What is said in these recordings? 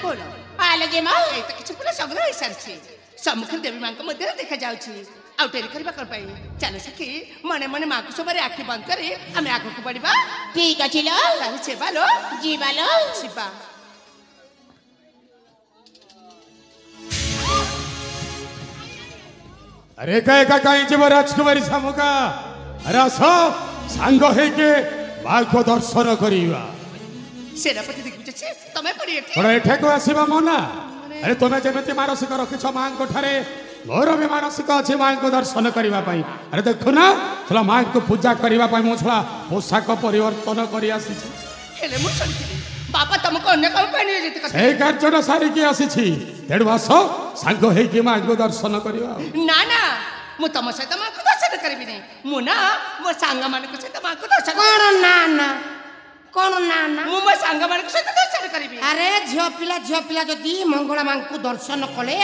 बोलो आलो जे मां ए तो किछ पूरा संग्रह है सरछि सम्मुख देवी मां को मध्य देखा जाउछि आउ टेरी करबा कर पाई चलो सखी मने मने मां को सबरे आखि बंद करे हमें आगो को बढ़िबा ठीक अछि लो ताले छेबा लो जीवा लो छिपा अरे का कहीं जब राजकुमारी सामुका अरे आसो सांग है के मां को दर्शन करिवा सेनापति देखि छे तमे पड़ी एठी थोड़ा एठे को आसीबा मना अरे तुमे जेमति मानसिक रखिछ मां को ठारे मोर भी मानसिक अछि मां को दर्शन करिवा पई अरे देखो ना छला मां को पूजा करिवा पई मो छला पोशाक परिवर्तन करी आसी छी हेले मु सुनथिली बाबा तुमको अन्य काम पे नहीं जेते से कार्य सारी की आसी छी तेडु आसो सांग है के मां को दर्शन करिवा ना ना मु तम सहित मां को दर्शन करबी नहीं मु ना मो सांग मान को सहित मां को दर्शन कोन ना ना कोन ना ना मु मो सांग मान को सहित दर्शन करबी अरे झियो पिला जदी मंगला मां को दर्शन कले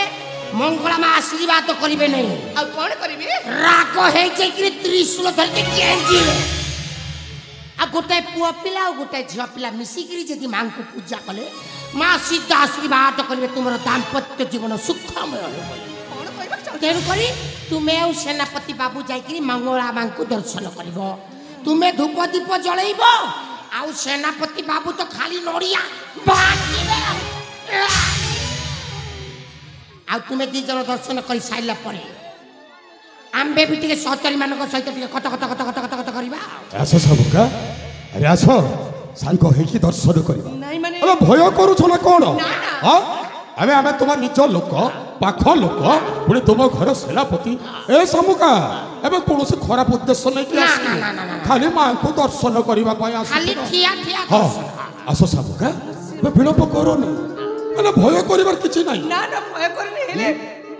मंगला मां आशीर्वाद करिवे नहीं आ कोन करबी राग है जे कि त्रिशूल धर के केंजी आ गोटे पुआ पिला और गोटे झियो पिला मिसी करी जदी मां को पूजा कले मां सीधा आशीर्वाद करिवे तुमरो दाम्पत्य जीवन सुखमय हो कोन कहबा चाहू तेणु करी तुमे और सेनापति बाबू जाइकरी मंगला मां को दर्शन करिवो तुमे धूप दीप जळैबो आ सेनापति बाबू तो खाली नोरिया बाकीबे आ तुमे दी जन दर्शन कर साइला परे आम्बे भी टिके सहचरी मानक सहित टिके कत कत कत कत कत कत करिबा आसो सामुका अरे आसो सांग है की दर्शन करिवा नहीं माने अरे भय करू छला कोन ना। हां अबे हमें तुम निज लोक पाख लोक पुणे तुम घर सेनापति ए सामुका एबे कौन से खराब उद्देश्य नहीं कि ना, आसी ना, ना, ना, ना। खाली मां को दर्शन करबा पई आसी खाली ठिया ठिया हां दर्शन आसो सामुका बे विलंब करोनी अरे भय करिवार किछि नहीं ना ना भय करनी हेले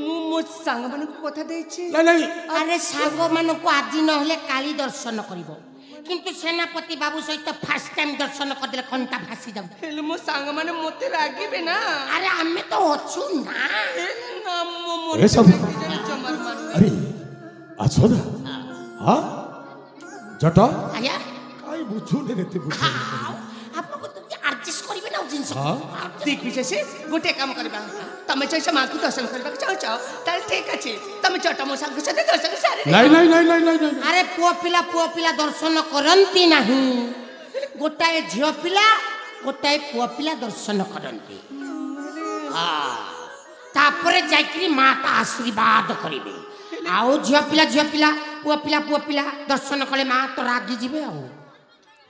मु मो सांग मान को कथा देछि नहीं नहीं अरे सांग मान को आज न हेले काली दर्शन करिवो किंतु सेनापति बाबू सहित फर्स्ट टाइम दर्शन कर देले कंटा फासी जाउ हेले मो सांग माने मोते रागिबे ना अरे हमें तो अछु ना ना मो मो ए सब जमर मार अरे आछो ना हां जट आया काई बुझुले रे ते बुझु आपको तो एडजस्ट करिवे ना जिंस हां देख विजय से गोटे काम करबा तमे जैसे मां को दर्शन करबा चाहो ताल ठीक अछि तमे चट मो सांग से दर्शन सारे नहीं अरे पुआ पिला दर्शन करंती नहीं गोटाए झियो पिला गोटाए पुआ पिला दर्शन करंती हां तापरे जाइकरी माता आशीर्वाद करिवे आउ झियो पिला पुआ पिला दर्शन कले मां तो रागी जिवे आउ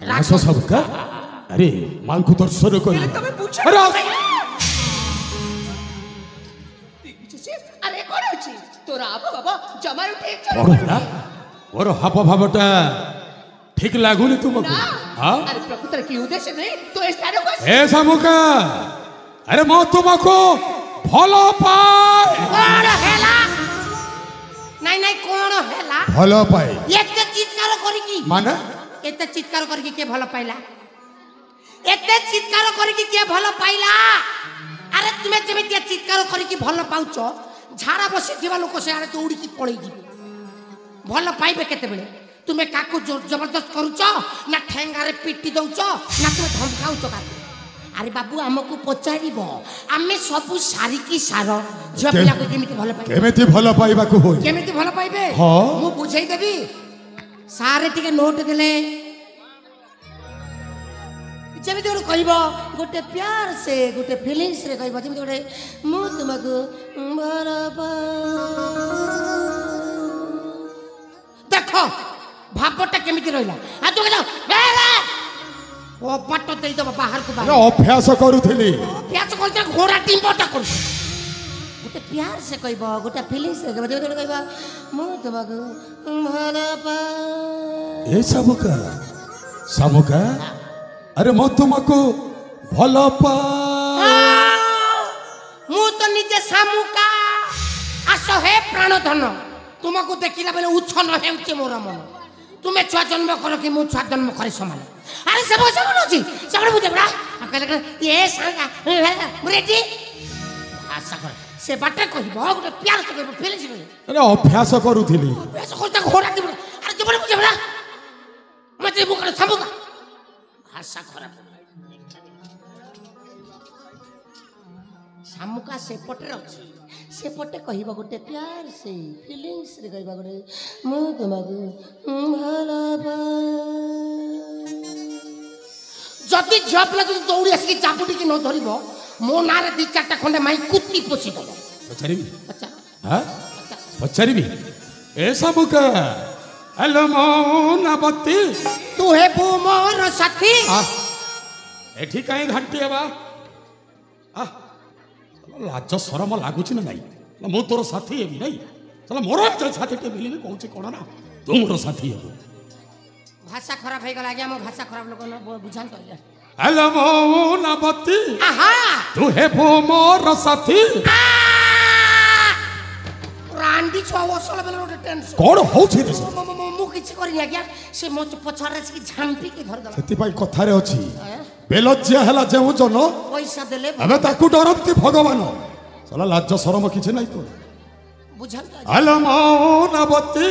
रासो सबका अरे मां को दर्शन कर तमे पूछो अरे अरे कोन अछि तोरा बाबा जमार ठीक पड़ोला और हाप भावटा ठीक लागुनी तुमको हां अरे प्रकृति की उद्देश्य नहीं तो इस तारे को ए सामुका अरे मो तुमको भलो पाए कोन हेला नहीं कोन हेला भलो पाए एते चित्कार करी की माने एते चित्कार करी के भलो पाइला एते चित्कार करी के भलो पाइला अरे तुमे जेमिति चित्कार करी के भलो पाउचो झाड़ा बसी दिवा लोक से आरे दौड़ी की पळई दिबे भलो पाइबे केते बेले तुमे काकू जोर जबरदस्त करूचो ना ठेंगा रे पिट्टी दउचो ना तुमे धमकाउचो काकू अरे बाबू हमको पचारिबो आमे सब सारी की सार झियो पिला को केमिति भलो पाइबे केमिति भलो पाइबा को होई केमिति भलो पाइबे हां मु बुझाई देबी सारे टिके नोट देले जेमिति गोटे कहबो गोटे प्यार से गोटे फीलिंग्स रे कहबो जेमिति गोटे मु तुमको भलो पा देखो भावटा केमिति रहला आ तू कहला बेला ओ पट्टो देई दबा बाहर को बाहर अभ्यास करूथिली अभ्यास करते घोड़ा टिम्बटा कर गोटे प्यार से कहबो गोटे फीलिंग्स रे कहबो जेमिति कहबो मु तुमको भलो पा ए सामुका अरे मो तुमको भलो पा मु तो निजे सामुका आसो हे प्राणधन तुमको देखिला बेले उछन हेउचे मोर मन तुमे छुआ जन्म करो कि मु छुआ जन्म करे समान अरे सब बोलुची सब बुझे बड़ा कहले ये सांगा रेडी आशा कर से बाटे कहबो गोटे प्यार से कहबो फीलिंग्स कहबो अरे अभ्यास करूथिली अभ्यास करता घोड़ा दिबो अरे जबल बुझे बड़ा मते बुकर सामुका भाषा खराब ଶାମୁକା ସେପଟରେ ଅଛି ସେପଟେ କହିବ ଗୋଟେ ପ୍ୟାର ସେ ଫିଲିଙ୍ଗସରେ କହିବ ଗୋଟେ ମୁଁ ତୁମକୁ ଭଲ ପାଏ। ଯଦି ଝିଅ ପିଲା ଯଦି ଦୌଡ଼ି ଆସିକି ଚାପୁଟିକି ନ ଧରିବ ମୋ ନାଁରେ 2-4ଟା ଖଣ୍ଡେ ମାଇ କୁତି ପୋଷିଦବ। ପଚାରିବି ପଚାର ପଚାରିବି ଏ ସବୁକା ହେଲୋ ମୌନବତୀ ତୁ ହେବୁ ମୋର ସାଥୀ। ଏଠି କାହିଁ ଘାଣ୍ଟି ହେବା ଲାଜ ସରମ ଲାଗୁଛି ନା ନାଇଁ ମୁଁ ତୋର ସାଥୀ ହେବି ନାଇଁ ମୋର ସାଥୀଟେ ମିଳିନି କହୁଛି କ'ଣ ନା ତୁ ମୋର ସାଥୀ ହେବୁ। ଭାଷା ଖରାପ ହେଇଗଲା ଆଜ୍ଞା ମୋ ଭାଷା ଖରାପ ଲୋକ ବୁଝାନ୍ତୁ ଆଜ୍ଞା। ହେଲୋ ମୌନବତୀ ତୁ ହେବୁ ମୋର ସାଥୀ। ରାଣ୍ଡି ଛୁଆ ଅସଲ ବେଲେ ଗୋଟେ ଟେନସନ୍ କ'ଣ ହଉଛି ମୁଁ କିଛି କରିନି ଆଜ୍ଞା ସେ ମୋ ପଛରେ ଆସିକି ଝାମ୍ପିକି ଧରିଦେଲା। ସେଥିପାଇଁ କଥାରେ ଅଛି ବେଲଜ୍ୟା ହେଲା ଯେଉଁ ଜନ ପଇସା ଦେଲେ ଏବେ ତାକୁ ଡରନ୍ତି ଭଗବାନ। ଚଲା ଲାଜ ସରମ କିଛି ନାହିଁ ତୋର। ବୁଝାନ୍ତୁ ହେଲୋ ମୌନବତୀ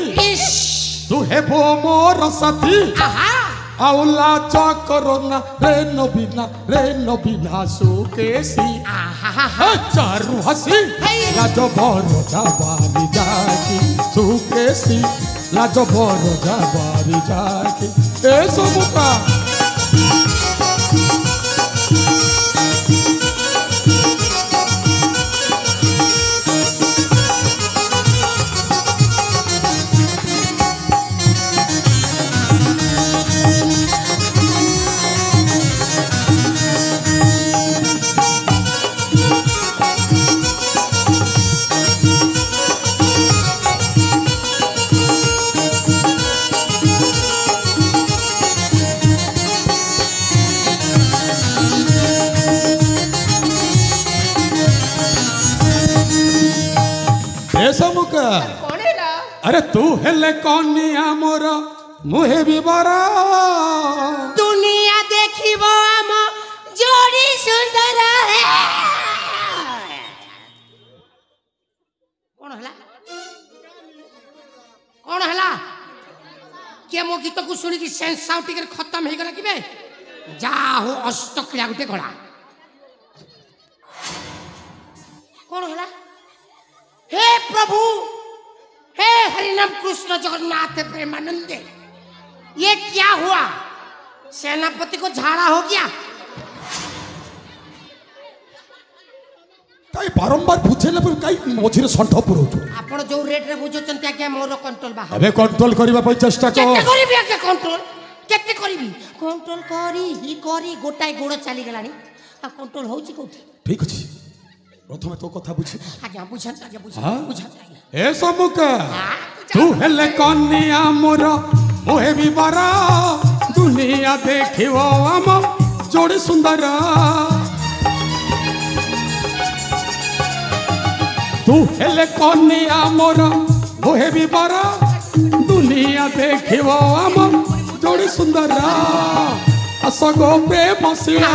ତୁ ହେବୁ ମୋର ସାଥୀ। ଆଉ ଲାଜ କରନା ରେ ନବୀନା ସୁକେଶୀ ଚାରୁ ହସି ଲାଜ ବର ଯାବାରି ଯାକି ସୁକେଶୀ ଲାଜ ବର ଯାବାରି ଯାକି ଏ ସବୁ କା अरे तू हेले कनिया मोर मुहे बिबरा दुनिया देखिबो हम जोड़ी सुंदर है। कौन हला के मो गीत को सुनी कि सेंस साउंड टिकर खत्म हे गला किबे जा हो अष्टक्रिया गुटे घोड़ा कौन हला हे प्रभु हे हरिनाम कृष्ण जगन्नाथ प्रेमानंद ये क्या हुआ सेनापति को झाड़ा हो गया। काई बारंबार बुझेला पर काई मझिरे संठ पुरोछ आपण जो रेट रे बुझोचंती आके मोर कंट्रोल बाहर अबे कंट्रोल करबा पई चेष्टा कर केते करबी आके कंट्रोल केते करबी कंट्रोल करी गोटाई गोड़ चली गलानी आ कंट्रोल होची कोठी ठीक अछि प्रथमे तो कथा बुझी आज्ञा बुझन आज्ञा बुझन ए सबका तू हेले कन्या मोर ओहे बिबरा दुनिया देखिवो हम जोड़ी सुंदर तू हेले कन्या मोर ओहे बिबरा दुनिया देखिवो हम जोड़ी सुंदर असगो प्रेम शिला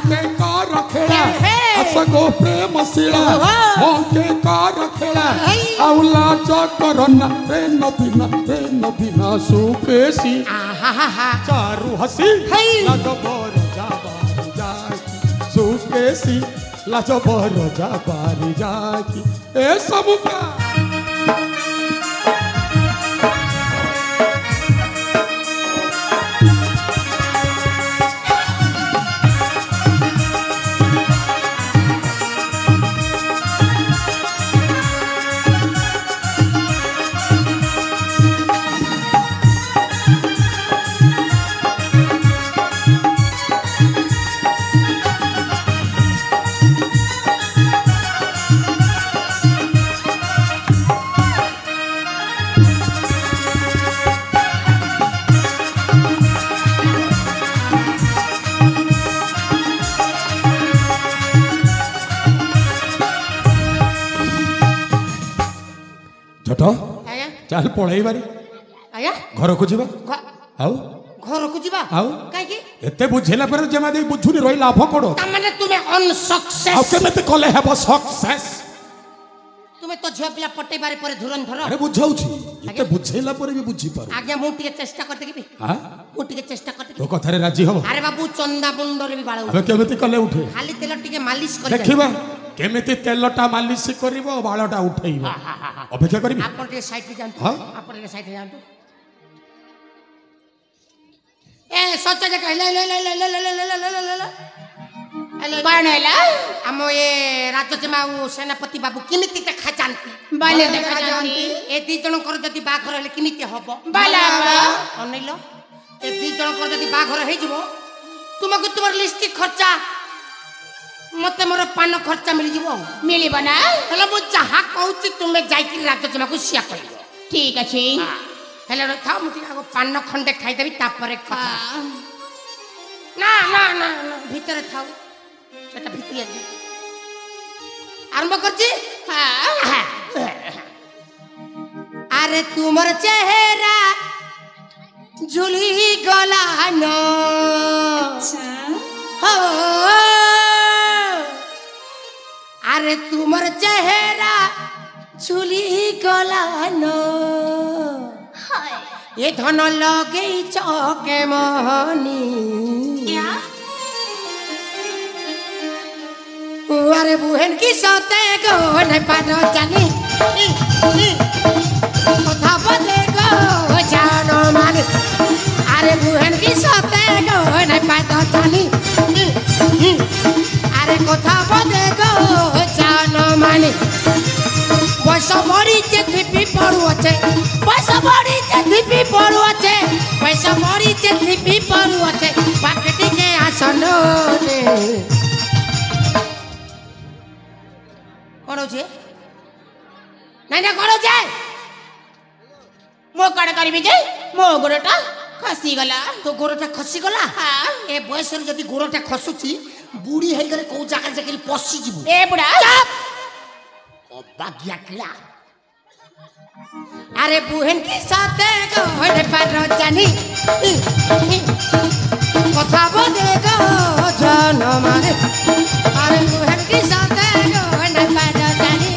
के कर खेला असगो प्रेम शिला के कर खेला आउला चकरना रे नबीना सुकेसी चारू हसी लाजबर जाबारी जाकी सुकेसी लाजबर जाबारी जाकी ए सबका चल पळाई बारी आया घर को जीवा आउ घर को जीवा आउ काई की एते बुझेला पर जमा दे बुझुनी रही लाभ कोडो त माने तुमे अनसक्सेस आउ केमेते कले हेबो सक्सेस तुमे तो झिया पिला पट्टे बारे पर धुरंधर अरे बुझाउछी एते बुझेला पर भी बुझी पारो आज्ञा मु टिके चेष्टा करते की हां मु टिके चेष्टा करते तो कथा रे राजी हो अरे बाबू चंदा बुंडरे भी बाळा अबे केमेते कले उठे खाली तेल टिके मालिश कर देखिबा केमिति तेलटा मालिश करिवो बालटा उठेइबो अपेक्षा करिबि आपण के साइड पे जानतो हाँ? आपण के साइड पे जानतो ए सच जे कहले ले ले ले ले ले ले ले ले ले ले कौन हैला हम ये राजसीमा सेनापति बाबू किमिति देखा जानती बाले देखा जानती ए दी जन कर जदी बाघर हेले किमिति हबो बाला अनैलो ए दी जन कर जदी बाघर हे जिवो तुमको तुमर लिस्टी खर्चा मते मोर पान खर्चा मिल जिवो मिली बना हेले मु जहा कहूची तुमे जाई कि राजसीमा को सिया करियो ठीक अछि हेले था मुति आगो पान खंडे खाई देबी तापरे खा हाँ। ना ना ना ना भीतर थाउ सेटा भितरी आजे आरंभ करची हाँ अरे तुमर चेहरा झुली गला न हो अरे तुमर चेहरा झुली गला न ये धन लगे चौके मोहनी अरे बुहन की सोते गो नहीं पानो जानी कथा बदे गो जानो मानी अरे बुहन की सोते गो नहीं पानो जानी अरे कथा बदे गो जानो मानी पैसा बड़ी चिट्ठी पड़ू अच्छे पैसा बड़ी चिट्ठी पड़ू अच्छे पैसा बड़ी चिट्ठी पड़ू अच्छे पाकटी के आसनो ने कौन होचे नहीं ना कौन होचे मो कण करबी जे मो गोड़टा खसी गला तो गोड़टा खसी गला हाँ ए बयस रे जदी गोड़टा खसुची बुढ़ी हे गले को जाकर जाकर पसी जीवु ए बुढ़ा ओ बागिया किला अरे बुहन की साथे गोड़े पर जानी कथा बदे गो जन मारे अरे बुहन की साथे गोड़े पर जानी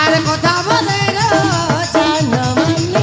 अरे कथा बदे गो जन मारे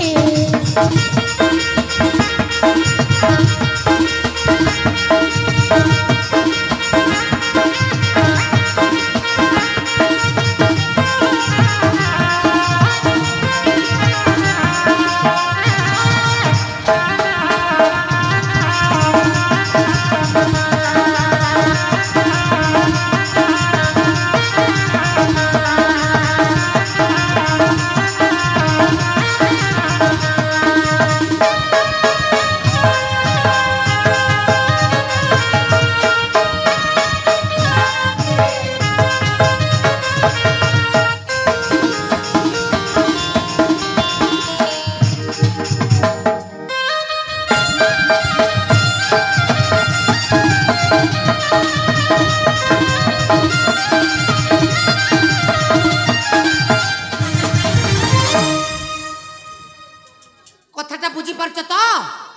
कथाटा बुझी पारछ तो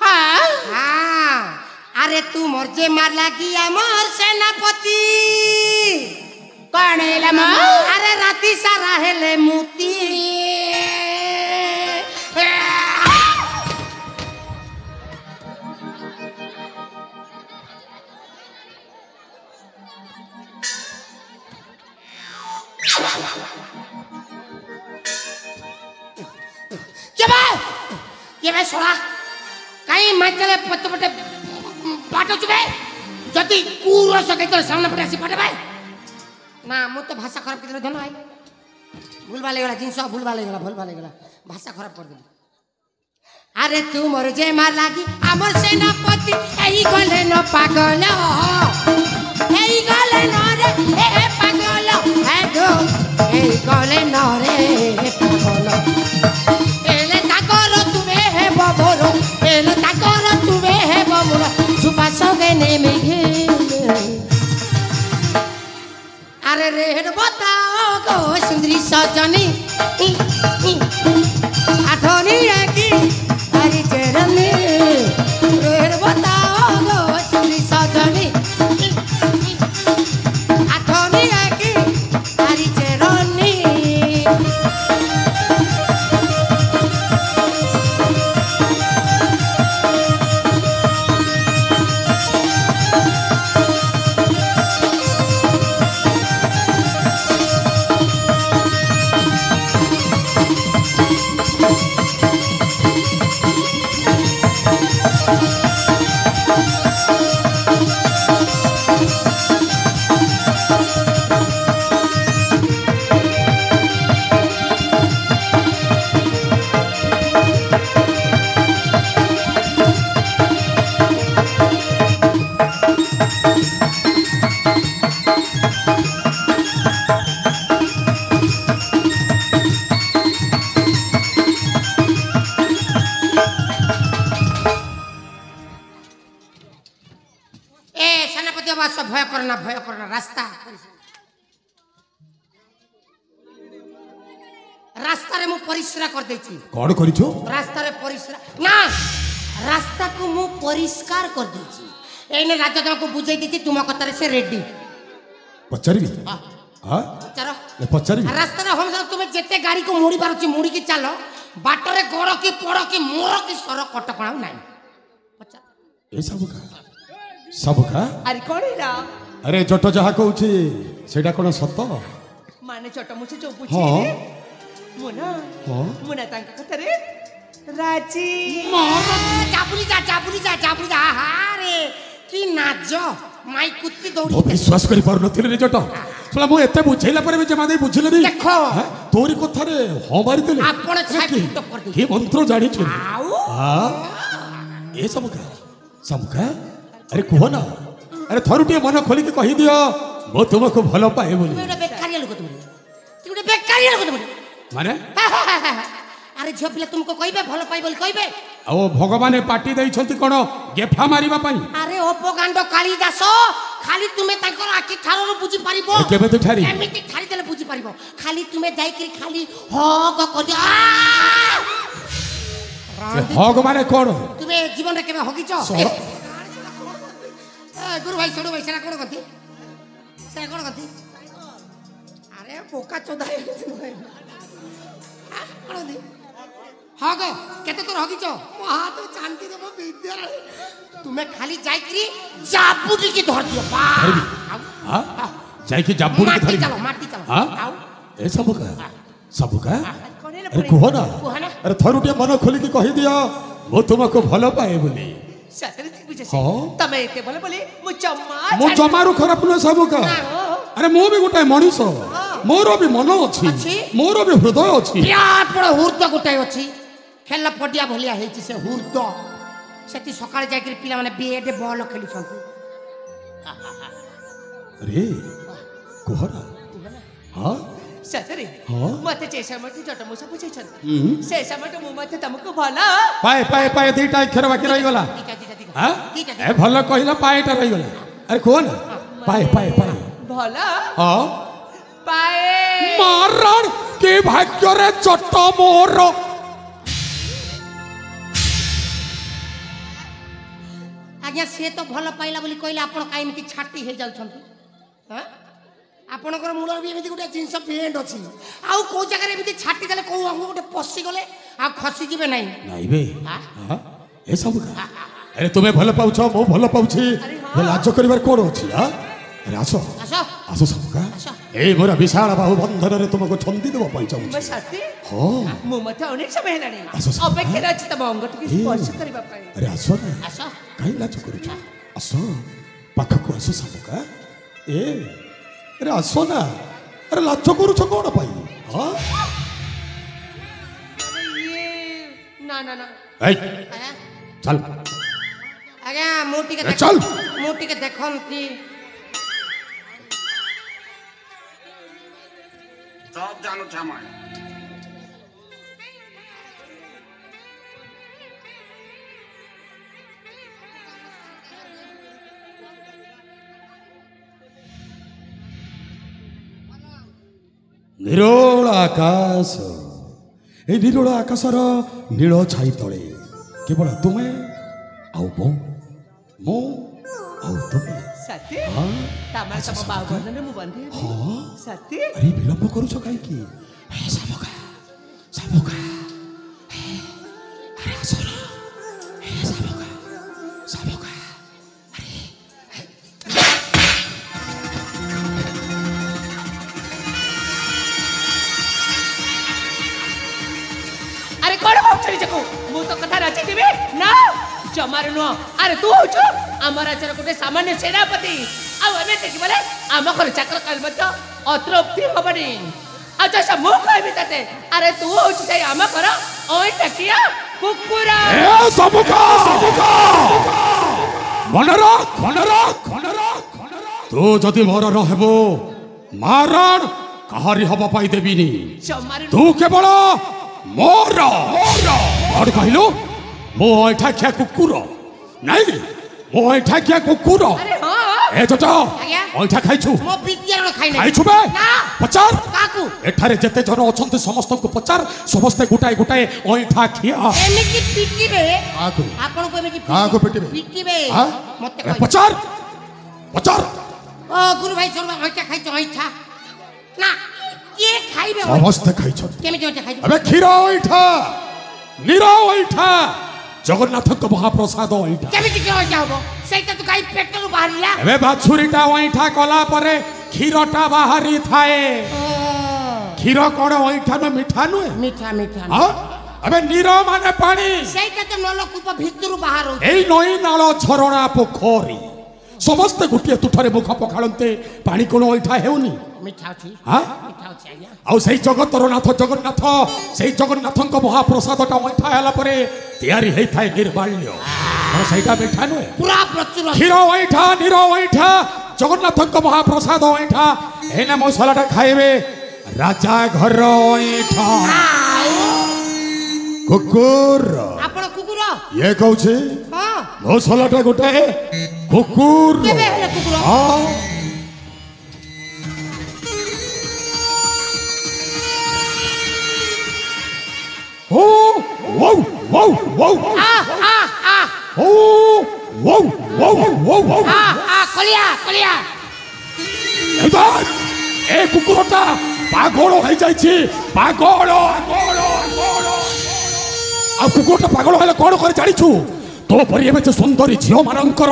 हाँ हाँ अरे तू मोर जे मार लागी अमर सेनापति कौन हैला मो अरे राती सारा हेले मुती के भाई सोड़ा कहीं मचले पत्ते पत्ते बाटो चुके जति पूरा सके तो सामने पटे आसी पटे भाई ना मु तो भाषा खराब कर धन भाई भूल भाले गला जिंस भूल भाले गला भाषा खराब कर दे अरे तू मोर जे मार लागी हमर सेनापति एही गले न पागल एही गले न रे ए पागल हे गो एही गले न रे पागल एले ताकर तुमे हे बबरो एले ताकर तुमे हे बबरो छुपा संगे ने मिघे अरे रेड बताओ गो सुंदरी सजनी आठनी की हरी चरनी रेड बताओ गो सुंदरी सजनी आठनी की हरी चरनी रास्ता रास्ता रे मु परिश्रा कर देछि कौन करिछो रास्ता रे परिश्रा ना रास्ता को मु परिष्कार कर देछि एने राजा को बुझाई देछि तुम कतारे से रेडी पचारिबी हां चलो ले पचारिबी रास्ता रे हम सब तुम जेते गाड़ी को मोड़ी पारुछि मोड़ी के चलो बाटरे गोड़ की पड़ की मोर की सर कटकणा नाही पचार ए सब का अरे कौन है ना अरे जट जहा कहूची सेटा कोन सत माने छोट मुझे जो हाँ। पूछे मुना हाँ। मुना तांका कतरे राजी जाबुली जा हारे कि नाच माई कुत्ती दौड़ी ओ विश्वास करि पार नथिले रे जट सुला मु एते बुझैला पर भी जमा दे बुझिले नी देखो। तोरी कथा रे हो मारी देले आपण छाती टप कर दे के मंत्र जानि छु आउ हां ए सब का अरे कुह ना अरे थरुटिए मन खोली के कहि दियो मो तुमको भलो पाए बोली तुम बेकारिया लोक तुम बेकारिया लोक तुम माने अरे झियो पिला तुमको कहबे भलो पाई बोली कहबे ओ भगवान पार्टी दै छंती कोन गेफा मारिबा पई अरे अपगांड कालिदास खाली तुमे तांकर आखि ठारो बुझी पारिबो केबे तो ठारी एमिति ठारी देले बुझी पारिबो खाली तुमे जाई के खाली हग कर दियो हग माने कोन तुमे जीवन रे केबे हगिचो सर। ए गुरु भाई छोड़ो भाई सेरा कोन गति सेरा कोन गति अरे बोका चोदाई कोन गति हग केते तोर हगिचो मो हाथ चांदी देबो विद्या तुमे खाली जाई करी जाबुडी की धर दियो बा हां जाई के जाबुडी के धरी माटी चलो हां आओ ए सब का कौन है अरे कुह ना अरे थरुटिए मन खोली के कहि दियो मो तुमको भलो पाए बोली सतरे थी बुझे हाँ। तमे एते बोले बोले मु चम्मा मो जमारू खराब न सब का अरे मो भी गोटे मनीष मोर भी मन अछि? अछि मोर भी हृदय अछि बिराट बड़ हुर्द गोटाए अछि खेल पडिया भलिया हेछि से हुर्द सेति सकाळे जाय के पिला माने बेड बॉल खेलु छथि अरे कोहरा हां सतरे हाँ। मते चेसा मते जट मुसा पूछे छन से समट मु मते तुमको भला पाए दीटा अक्षर बाकी रही गला दीटा हां दीटा ए भलो कहिला पाएटा रही गला अरे कोन पाए भला हां पाए मारण के भाग्य रे चट मोर आज्ञा से तो भल पाइला बोली कहले आपण काई एमिति छाटी हे जाउ छथि हां आपणकर मूल भी एमिति गोटे जिंस बेंड अछि आउ को जगह रे एमिति छाटी देले को अंग गोटे पसी गले आ खसी जिवे नाही नहीं बे हां ए सब का अरे तुम्हें भलो पाउछ मो भलो पाउछि ये लाज करिवार कोन अछि हां अरे आसो आसो आसो सब का ए मोरा विशाल बाहु बंधन रे तुमको छंदी देबो पंचम मैं सत्य हां मु मते अनेक समय हेलानी आसो, आसो। अपेक्षा अछि तम अंग टिके स्पर्श करबा पई अरे आसो ना आसो काई लाज करूछ आसो पाखको आसो सब का ए अरे आसो ना अरे लाज करूछ कोन पाई हां ये ना ना ना ए आया चल आज्ञा मोटी के ए, चल। मोटी के देखंती सब जानो छामा निरोल आकाश ए निरोल आकाशर नील छाई तले केवल तुमे आउ मो आउ तुमे सत्य हाँ तमा तम बाव बंधन मु बंधे हाँ सत्य अरे विलंब करूछ काई की हे सबका हे अरे असर हे सबका अरे कोण भावचरी जको मु तो कथा राची देबे ना जमार नो अरे तू होछ आम राज्यर गोटे सामान्य सेनापति आउ एमे देखि बोले आम घर चाकर काल मत अतृप्ति हबनी अच्छा सब मु कहबी तते अरे तू होछ से आम घर ओइ टकिया कुकुरा ए सबका मनरक तू जदि मोर रहबो मारण कहारी हबा पाई देबिनी जमार तू केवल मोर और कहलो मो एठा क्या कुकुर नहीं मो एठा क्या कुकुर अरे हां ए छोटो आज्ञा। ओइठा खाइछु मो विद्यार खाइ नै खाइछु बे ना पचार काकू एठारे जते जन अछंते समस्त को पचार समस्त गुटाए गुटाए ओइठा खिया एमिति पिटिबे काकू आपण को एमिति काकू पिटिबे पिटिबे हां मते ए पचार पचार ओ गुरु भाई शर्मा ओइठा खाइ ओइठा ना के खाइबे समस्त खाइछु केमिति ओइठा खाइ अबे खीरा ओइठा नीरा ओइठा जगन्नाथ को महाप्रसाद ओइठा केमिति के ओइठा होबो सेटा तो गाई पेटरु बाहरिला एबे बाछुरीटा ओइठा कला परे खीरटा बाहरी थाए खीर कोन ओइठा न मिठा नुए मीठा मीठा हां अबे नीरा माने पानी सेटा तो नलकूप भितरु बाहर हो एई नई नाଳ ଝରଣା पोखरी ସମସ୍ତେ ଗୋଟିଏ ତୁଠରେ ମୁଖ ପଖାଳନ୍ତେ ପାଣି କୋଣ ଓଇଠା ହେଉନି मीठा अछि हां मीठा अछि आज्ञा ଆଉ ସେଇ ଜଗତର ନାଥ ଜଗନ୍ନାଥ ସେଇ ଜଗନ୍ନାଥଙ୍କ ମହାପ୍ରସାଦଟା ଓଇଠା ହେଲା ପରେ ତିଆରି ହେଇଥାଏ ନିର୍ମାଲ୍ୟ ଆଉ ସେଇଟା ମିଠା ନୁହେଁ पूरा प्रचुर କ୍ଷୀର ଓଇଠା ନୀର ଓଇଠା ଜଗନ୍ନାଥଙ୍କ ମହାପ୍ରସାଦ ଓଇଠା ଏଇନା ମସଲାଟା ଖାଇବେ ରାଜା ଘର ଓଇଠା କୁକୁର आपण कुकुर ଇଏ କହୁଛି हां ମସଲାଟା ଗୋଟେ କୁକୁର केबे हेले कुकुर ହଁ ओ वो वो वो आ आ आ ओ वो वो वो वो आ कलिया कलिया এবার এই কুকুরটা পাগল হয়ে যাইছে পাগল আর কুকুরটা পাগল হলে কোন করে জানিছু তো পরি এবে যে সুন্দরী ঝিও মানঙ্কর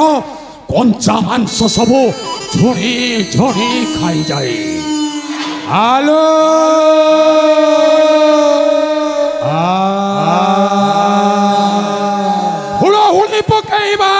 কঞ্চা মাংস সবু ঝুড়ি ঝুড়ি খাই যায় হ্যালো হুড়ো হুড়ি পকাইবা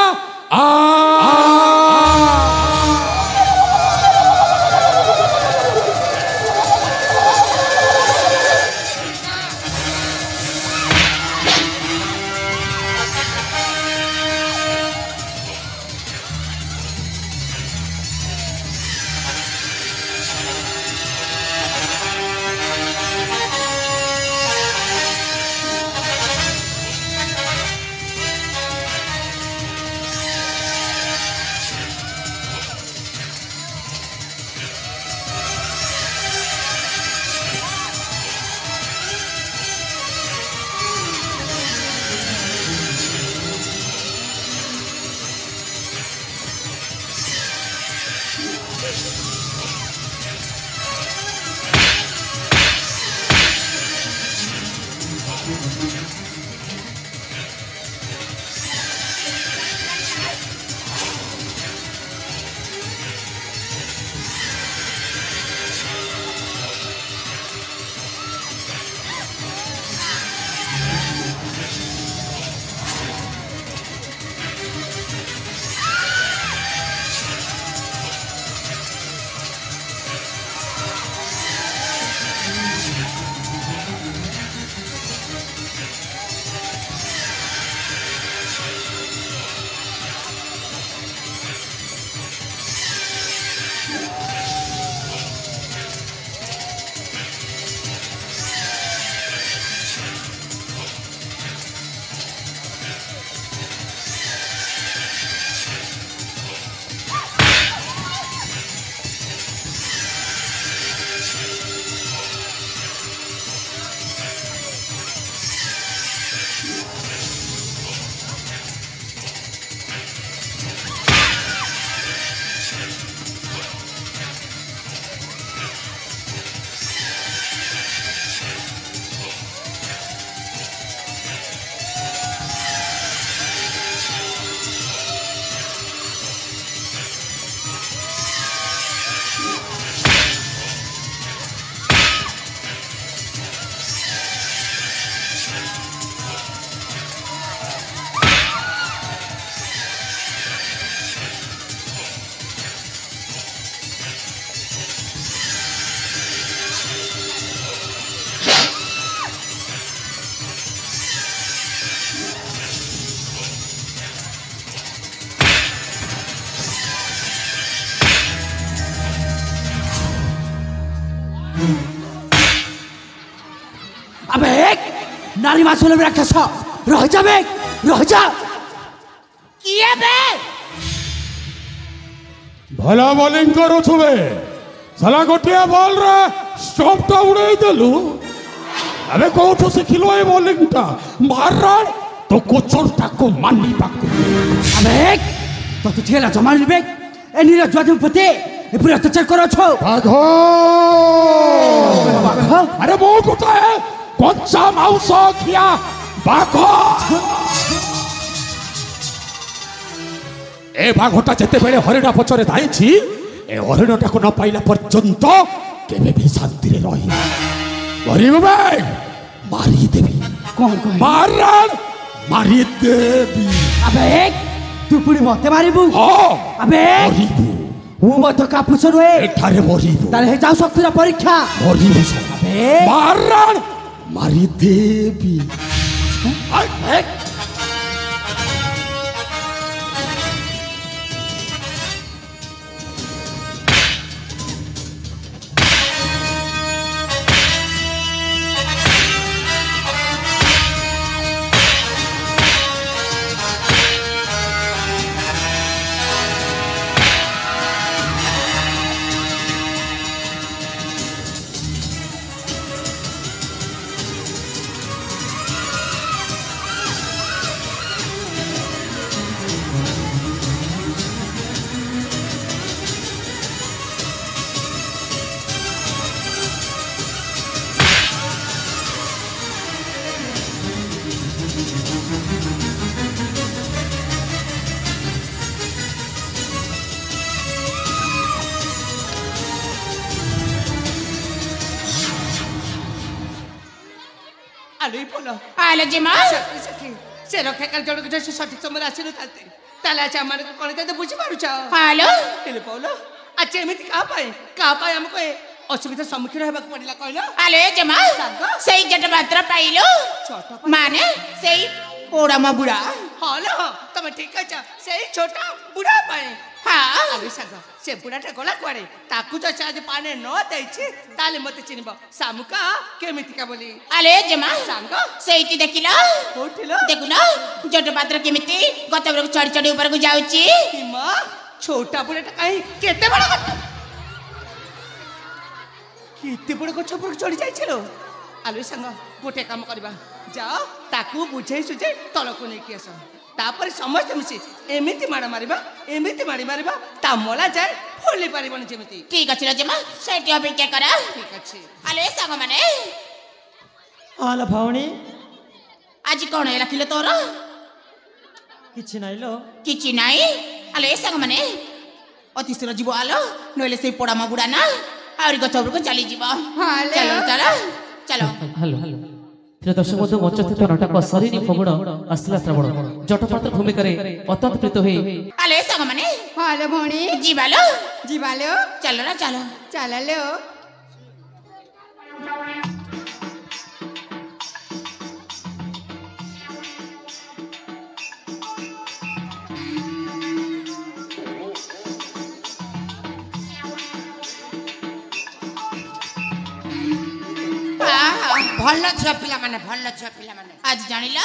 अबे एक नारी मासूल में राक्षस रह जा बे रह जा किए बे भला बॉलिंग करो छुबे साला गोटिया बॉल रे स्टंप टा उड़ाई देलु अबे कोठो सिखिलो ए बॉलिंग टा मार रन तो कोचर टाको माननी पाको अबे तो तू ठेला जमा लिबे ए नीरा ज्वाजम पते ए पूरा अत्याचार करो छो भागो अरे वो गोटा है कच्चा मांस खिया भागो ए भागोटा जेते बेले हरिणा पछरे धाइछि ए हरिणटा को न पाइला पर्यंत केबे भी शांति रे रही गरीब भाई मारी देवी कौन कौन मारन मारी देवी अबे तू पुरी मते मारिबु हां अबे मरिबु हूँ मत कापुछ रे एठारे मरिबु तारे जाऊ शक्तिर परीक्षा मरिबु अबे मारन मारी देवी आलोई बोलो आलो जिमा सखी सखी से रक्षा कर जण के सठिक समय आसी न थाते ताले आचा मान को कोन ते बुझी पारुछ आलो हेले बोलो अच्छा एमिति का पाई हमको असुविधा सम्मुखीन हेबाक पड़िला कहलो आलो जिमा सेई जट मात्र पाइलो माने सेई पोड़ा मा बुढ़ा हां ल तमे ठीक छ सेई छोटा बुढ़ा पाई हां आलोई साग से बुढ़ाटा गला कुआडे ताकू तो आज पाने न दैछि ताले मते चिनिबो सामुका केमिति का बोली आलो जिमा सांग सेईटी देखिलो कोठिलो देखुना जट मात्र केमिति गतबर चढ़ चढ़ ऊपर को जाउची हिमा छोटा बुढ़ाटा काई केते बड़ कथा केते बड़ गछ पर चढ़ी जाइछलो आलोई संग गोटे काम करबा जाओ ताकू बुझे सुझे तलको नै के आस तापर समस्त मिसी एमिति मार मारिबा एमिति मारी मारिबा ता मोला जाय फुली पारिबन जेमिति ठीक अछि रजमा सेठी अपेक्षा करा ठीक अछि आलो संग माने आला भावनी आज कोन हैला किलो तोर किछि नाइलो किछि नाइ आलो संग माने अति सुर जीव आलो नइले सेई पोड़ा मा बुढ़ा ना आउरी गछबर को चली जीव चलो चलो चलो हेलो प्रिय दर्शक बंधु मंच स्थित नाटक सरिनी फगुण आसला श्रावण जटपात्र भूमिका अत्यंत हुई आलो संग माने हालो भौणी जीवालो जीवालो चलो ना चलो चाललो भल छुआ पिला माने आज जानिला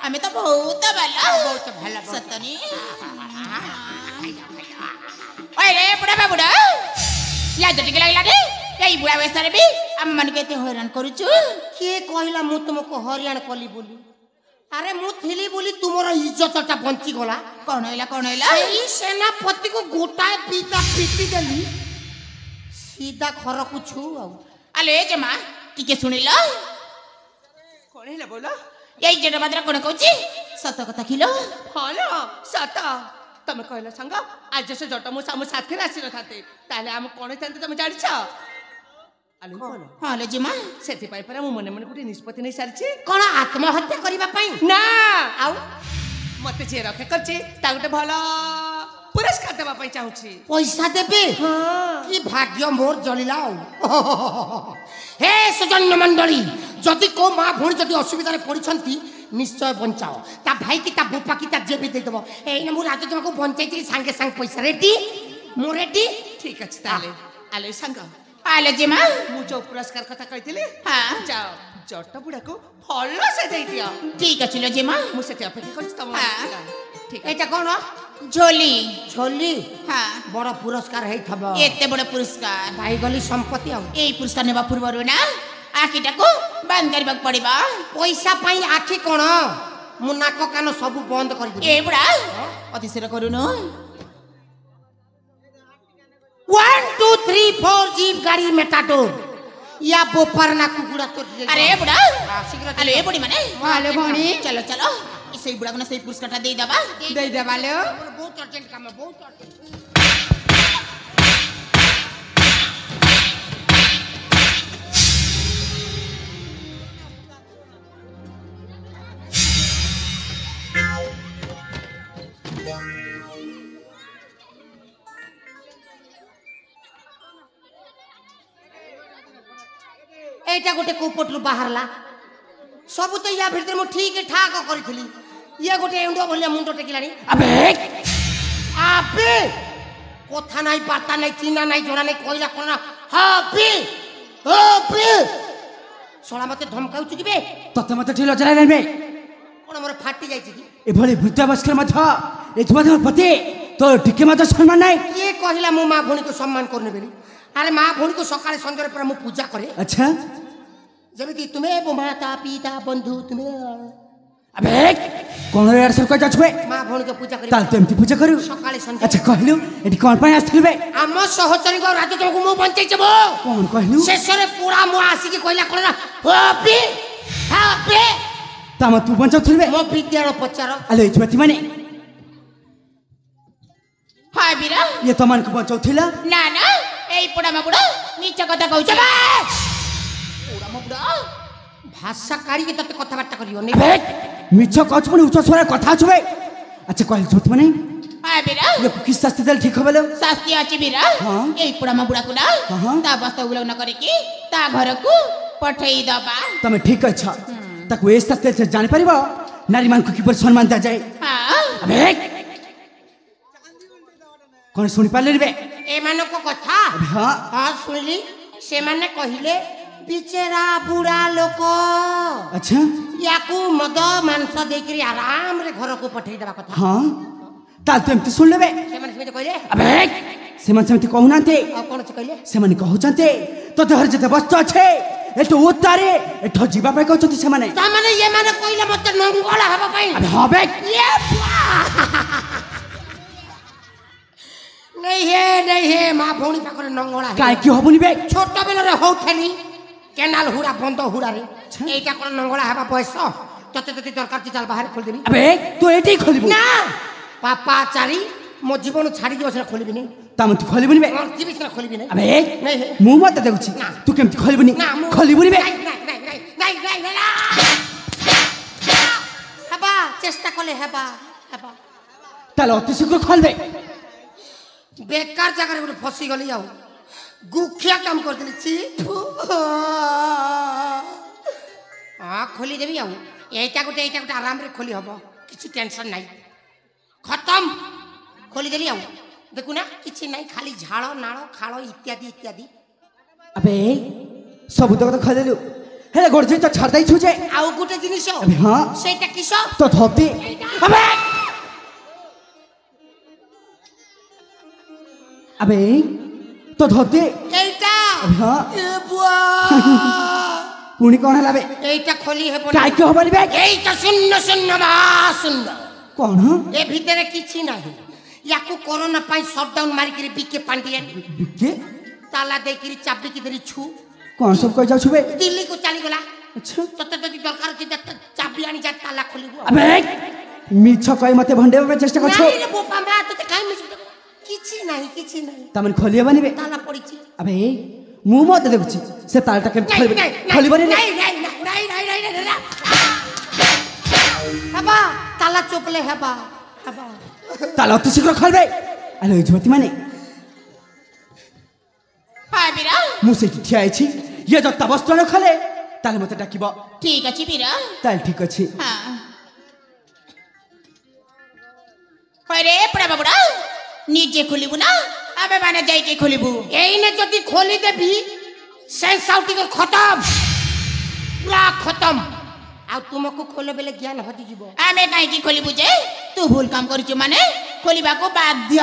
हमें तो बहुत भला बहुत भल सतनी ओए रे बुढ़ा बुढ़ा लाज टिके लागला रे एई बुढ़ा बेसरे भी हम मन केते हैरान करूछु के कहला मु तुमको हरियाण कली बोली अरे मु थिली बोली तुमर इज्जतटा बंची गला कौन हैला एई सेनापति को गोटाए पीता पीटी देली सीधा खर को छु आ आले जमा टिके सुनिला कोन हेला बोलो एई जड मात्र कोन कहूची सत कथा किलो हालो सत तमे कहला संग आज से जट मु सामु साथी रासी न थाते ताले हम कोन थाते तमे जानि छ आलो बोलो हाले जमा सेति पाई परा मु मने मने गुटे निष्पत्ति नै सारछि कोन आत्महत्या करिबा पई ना आउ मते जे रखे करछि ता गुटे भलो पुरस्कार देबा पई चाहूछि पैसा देबे की भाग्य मोर जलिला हे सुजन्य मंडली जदि को मां भूणी जदि असुविधा रे पड़िछंती निश्चय बंचाओ ता भाई की ता बुपा की ता जेबी दे देबो एई न मु राज तुमको बंचाइती संगे संग पैसा रेडी मु रेडी ठीक अछि ताले आले संग आले जमा मु जो पुरस्कार कथा कहितले हां जाओ जट बुढ़ा को फलो से दे दियो ठीक अछि लो जमा मु सेति अपेक्षा करछि तम हाँ। ठीक एटा कोन झोली झोली हाँ बड़ पुरस्कार है थब एते बड़ पुरस्कार पाई गली संपत्ति आ ए पुरस्कार नेबा पूर्वरु ना आखिटाको बंद करबा पड़िबा पैसा पाई आखि कोन मु नाक कान सब बंद कर दे ए बुढ़ा अतिशय करूनु 1 2 3 4 जीप गाड़ी मेटाडोर या बोपर ना कुकुड़ा तो अरे बुढ़ा शीघ्र हेलो ए बुढ़ी माने हेलो भणी चलो चलो इसे बुढ़ा को सही पुरस्कार दे दबा दे देबा लो बहुत अर्जेंट काम है बहुत अर्जेंट एटा गोटे कोपटरू बाहरला सब तो या भीतर मु ठीक ठाक करथिली ये गोटे एंडो भलिया मुंडो टेकिलानी अबे अबे कोथा नाही बाता नाही चिना नाही जोड़ा नाही कोइला कोना हाबे हाबे सोला मते धमकाउ चुकिबे तते मते ठिलो चलाई नै बे कोन मोर फाटी जाई छि ए भली वृद्धावस्था मध्य एथमा पति तो टिके मते सम्मान नाही ये कहिला मो मां भणी को सम्मान करने बेली अरे मां भणी को सकाळे संजरे पर मु पूजा करे अच्छा जेमिति तुमे बो माता पिता बंधु तुमे अबे कोन यार सब कजा छुए मां भणी को पूजा करे ताल तेमती पूजा करू सकाळे संजरे अच्छा कहलु एटी कोन पाई आस्थिल बे आम सहचरी को राजू तुमको मु बंचै छबो कोन कहलु शेषरे पूरा मु आसी के कहिला कोन हापी हापी ताम तू बंचौ थिलबे मो विद्यारो पचार अले इचमती माने हाय बीरा ये तमन को बंचौ थिला ना ना ए पोड़ा मा बुढ़ा नीचे कथा कहू छ पोड़ा मा बुढ़ा भाषा काढ़ी के तते कथा बार्ता करियो नै अबे मिछ कछ पनि उच्च स्वर कथा छुबे अच्छा कहल जोत माने हाय बीरा ये किस शास्ति दल ठीक होबेलो शास्ति अछि बीरा हाँ। ए पोड़ा मा बुढ़ा को ना हाँ। ता बस्ता उलौ न करे की ता घर को पठेई दबा तमे ठीक छ ताको ए शास्ति से जानि परिबो नारी मान को किपर सम्मान दिया जाए हां अबे कोन सुनि पाले रे ए मानो को कथा हां हां सुनली से माने कहिले बिचेरा बुढ़ा लोक अच्छा याकू मद मांस देकरी आराम रे घर को पठेई देबा कथा हां ताल तेमती सुन लेबे से माने से कहिले अबे सेमन सेमती कहू नाते आ कोन से कहिले सेमन कहू जानते तो तोहर जते वस्तु अछि एतो उतारे एठो जीवा पे कहउछती सेमाने ता माने ये माने कहिले मते नंगोला हबा पई अबे हां बे ये नहीं है मां भौणी पाखरे नंगोला काय की होबुनी बे छोट बेल रे होथली केनाल हुड़ा बंद हुड़ा रे एटा कोन नंगोला हबा बयस तते तते दरकार चल बाहर खोल देबी अबे तू एटी खोलिबु ना पापा चारी मो जीवन छाड़ी दियो से खोलिबी नहीं ताम तू खोलिबुनी बे मोर जीवित से खोलिबी नहीं अबे नहीं है मु मत देखुछि ना। तू केमती खोलिबुनी ना खोलिबुनी बे नहीं हबा चेष्टा कले हबा हबा ताले अति शीघ्र खोलबे बेकार जगह रे फसी गली जाऊ गुखिया काम कर देली छी हां खोली देबी आऊ एटा गोटे आराम रे खोली हबो किछि टेंशन नाही खत्म खोली देली आऊ देखु ना किछि नाही खाली झाळ नाळ खाळ इत्यादि इत्यादि अबे सब तो खोलेलु हेले गोरजे तो छाड़ दई छुजे आऊ गोटे जिनिस अबे हां सेटा किस तो धोती अबे अबे तो धोती एटा हां ए बुआ पुणी कोन हला बे एटा खोली हेबो काय की होबनी बे एटा शून्य शून्य बा शून्य कोन ए भीतर किछि नाही याकू कोरोना पाई शटडाउन मारी करी बीके पांडियन के ताला दे करी चाबी की धरी छु कोन सब कह जाउ छुबे दिल्ली को चली गला अच्छा तते तते दरकार की चाबी आनी जा ताला खोलिबो अबे मिछ कई मते भंडे में चेष्टा कर छो नहीं रे बोपा मा तते काई मिछ किछि नाही तमन खोलिए बनी बे ताला पड़ीछि अबे मु मत देखुछि से तालटा के खोली बनी रे नहीं हबा ताला चोपले हबा हबा ताला अति शीघ्र खोलबे अले इजमती माने हाय बीरा मु से ठिया आछि ये जत्ता वस्तु न खोले ताले मते डाकिबो ठीक अछि बीरा ताल ठीक अछि हां अरे पड़ा बाबूड़ा नीचे खोलिबु ना अबे माने जाई के खोलिबु एई ने जदी खोली देबी सेंस आउटी को खत्म पूरा खत्म आ तुमको खोले बेले ज्ञान हजि जीवो आमे काहे की खोली बुझे तू भूल काम करिछु माने खोलिबा को बाध्य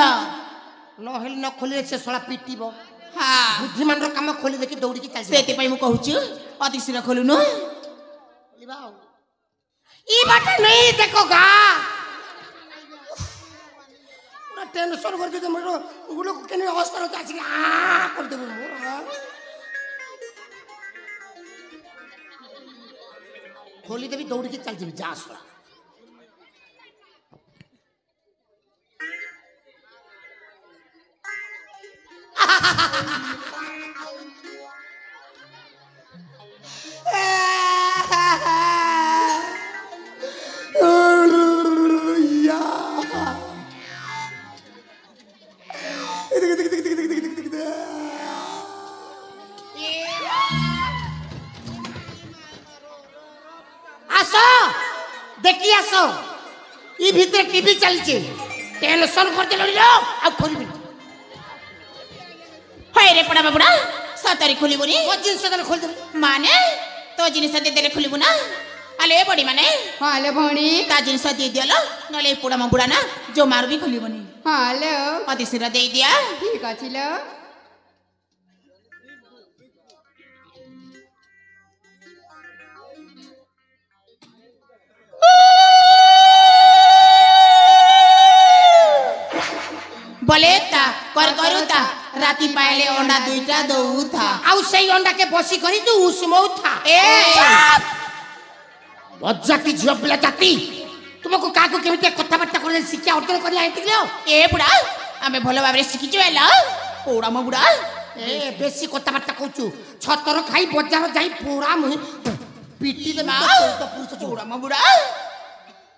न हेल न खोले से सळा पिटिबो हां बुद्धिमान रो काम खोली देखि दौड़ी की चल सेति पई मु कहूछु अति शीघ्र खोलुनु खोलिबा ई बाटा नहीं देखो गा पूरा टेंशन कर दे मेरो गुलो को केने अवस्था होता अछि आ कर देबो मोर खोली देबी दौड़ी की चल जीबी जा सळा आसो देखी आसो ई भीतर टीवी चलছে टेंशन करते लड़ी लो आ खोलबी हाय रे पड़ा बाबुड़ा सतरी खोलिबुनी ओ जिंस दल खोल दे माने तो जिनिस दे देले खोलिबु ना आले बड़ी माने हाले भणी ता जिनिस दे दियलो नले पुड़ा माबुड़ा ना जो मार भी खोलिबुनी हाले अति शीघ्र दे दिया ठीक अछि लो बोलेता कर करूता राती पाइले अंडा दुईटा दऊ था आउ सही अंडा के बसी करी तू उसमौ था ए बज्जाती झियो पिला जाती तुमको काको केमिते कथा बार्ता करे शिक्षा अर्जन करी आइति लो ए बुड़ा आमे भलो भाबरे शिखिचु एला पोड़ा म बुड़ा ए बेसी कथा बार्ता कहचू छतर खाई बजार जाई पूरा मुहि पीटी दे मां तो पुरुष पोड़ा म बुड़ा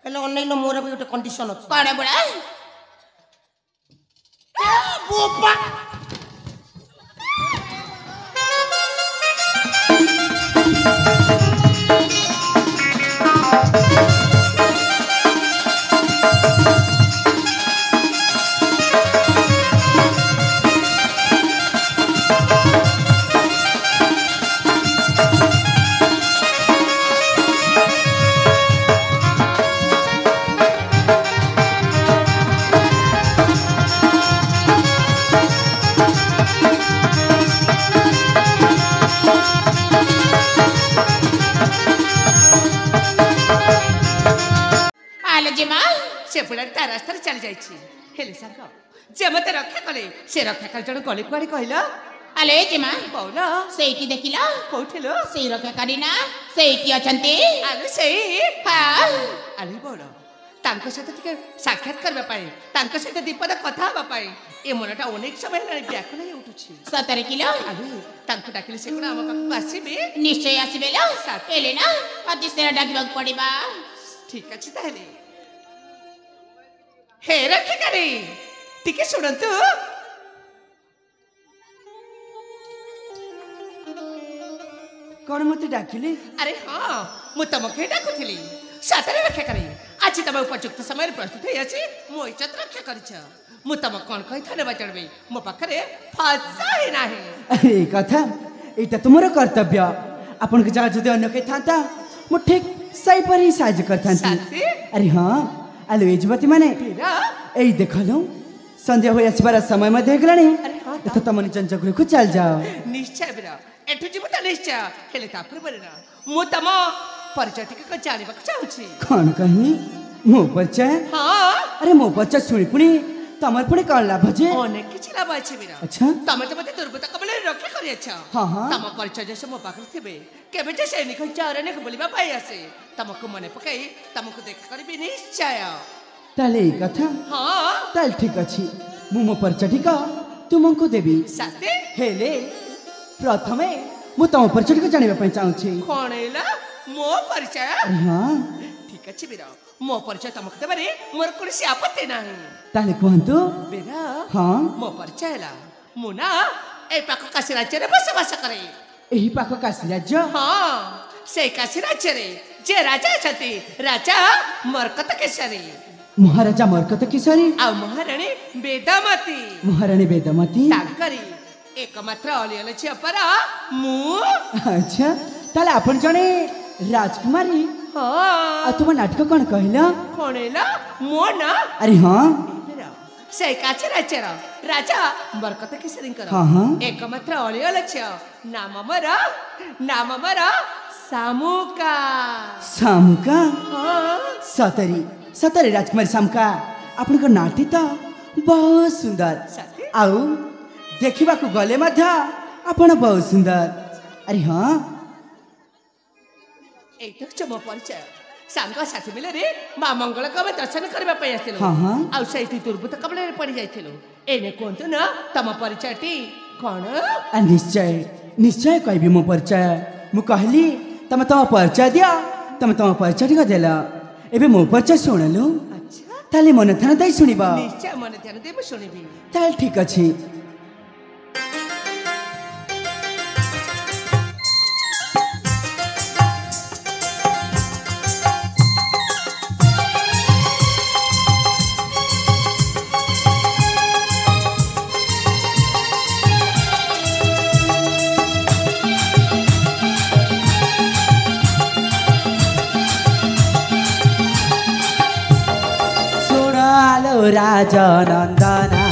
हेलो ऑनलाइन मोर भी ଗୋଟେ कंडीशन ଅଛି कड़े बुड़ा बोपा ସେପଟେ ତା ରାସ୍ତାରେ ଚାଲି ଯାଇଛି ହେଲେ ସାଙ୍ଗ ଯେ ମତେ ରକ୍ଷା କଲେ ସେ ରକ୍ଷା କରି ଜଣ ଗଲେ କୁଆଡେ କହିଲ आले जेमा କହୁନ ସେଇଠି ଦେଖିଲ କୋଉଠିଲ ସେଇ ରକ୍ଷାକାରୀ ନା ସେଇଠି ଅଛନ୍ତି ଆରେ ସେଇ ହଁ ଆରେ ବଡ ତାଙ୍କ ସହିତ ଟିକେ ସାକ୍ଷାତ କରିବା ପାଇଁ ତାଙ୍କ ସହିତ ଦୀପଦ କଥା ହେବା ପାଇଁ ଏ ମନଟା ଅନେକ ସମୟ ହେଲାଣି ବ୍ୟାକୁଳ ହେଇ ଉଠୁଛି ସତରେ କିଲୋ ଆରେ ତାଙ୍କୁ ଡାକିଲେ ସେ କ'ଣ ଆମ ପାଖକୁ ଆସିବେ ନିଶ୍ଚୟ ଆସିବେ ଲୋ ହେଲେ ନା ଅତି ଶୀଘ୍ର ଡାକିବାକୁ ପଡିବା ଠିକ ଅଛି ତାହେଲେ ହେ ରକ୍ଷାକାରୀ ଟିକେ ଶୁଣନ୍ତୁ कौन मत डाकिले अरे हाँ मु तुमके डाकुथिली सतरे रक्षा करी आज तुम उपयुक्त समय प्रस्तुत है अछि मो इज्जत रक्षा करिछ मु तुम कोन कहि धन्यवाद जणबे मो पाखरे फासा है नाही अरे कथा एटा तुमरो कर्तव्य अपन के जगह जदि अन्य के थाता मु ठीक सही पर ही साज करथांती साथी अरे हां आलो एजबती माने तेरा एई देखलो संध्या होय आसबार समय में देखलानी अरे हाँ तो तमनि चंचकुरे को चल जाओ निश्चय बिरा एठु जीव त निश्चय हेले तापर बरेना मु तम परिचय टिके जानिबा चाहूछि कौन कही मो परिचय हाँ अरे मो परिचय सुनी पुनी तमर पुनी कौन लाभ जे अनेक किछि लाभ अछि बिरा अच्छा तमे त मते दुर्बत कबले रक्षा करि अच्छा हाँ, हाँ। तम परिचय जैसे मो पाखर थिबे केबे जे सैनिक चारने बोलिबा पाई आसे तमको मने पकाई तमको देख करबी निश्चय ताले ई कथा हाँ ताल ठीक अछि मु मो परिचय ठीक तुमको देबी साथे हेले प्रथमे मु तम परिचय को जानिबा पय चाहूछि कोणेला मो परिचय हां ठीक अछि बिरा मो परिचय तमको देबारे मोर कोनसी आपत्ति नाही ताले कहंतु बिरा हां मो परिचय ला मुना ए पाक काशी राज्य रे बसवास करे एही पाखो काशी राज्य हाँ से काशी राज्य रे जे राजा छथि राजा मरकत केसरी महाराजा मरकत किशोरी आ महाराणी बेदामती महारानी वेदमती ताकरी एकमात्र अलियल छिया परा मु अच्छा ताले आपण जने राजकुमारी हाँ तुम नाटक कौन कहला कौन है मो ना अरे हाँ से काचे राजा राजा बरकत केसरींकर हाँ हाँ एकमात्र अलिय लक्ष्य नाम मरा सामुका सामुका हाँ सतरी सतरी राजकुमारी सामुका आपन नाटी तो बहुत सुंदर सते आउ देखा गले मध्य आपण बहुत सुंदर अरे हाँ एइतो मो परिचय सांग साथी मिले रे माँ मंगल को दर्शन करबा पई आथिलु हाँ हाँ आउ सैठी दुर्बुत कबले रे पड़ी जाइथिलु एने कोंतु न तम परिचयटी कोन निश्चय निश्चय कहबी मो परिचय मु कहली तम तम परिचय दिया तम तम परिचय टिक देला एबे मो परिचय सुनलु अच्छा ताले मन ध्यान दई सुनिबा निश्चय मन ध्यान दे मु सुनिबी ताल ठीक अछि राजनन्दना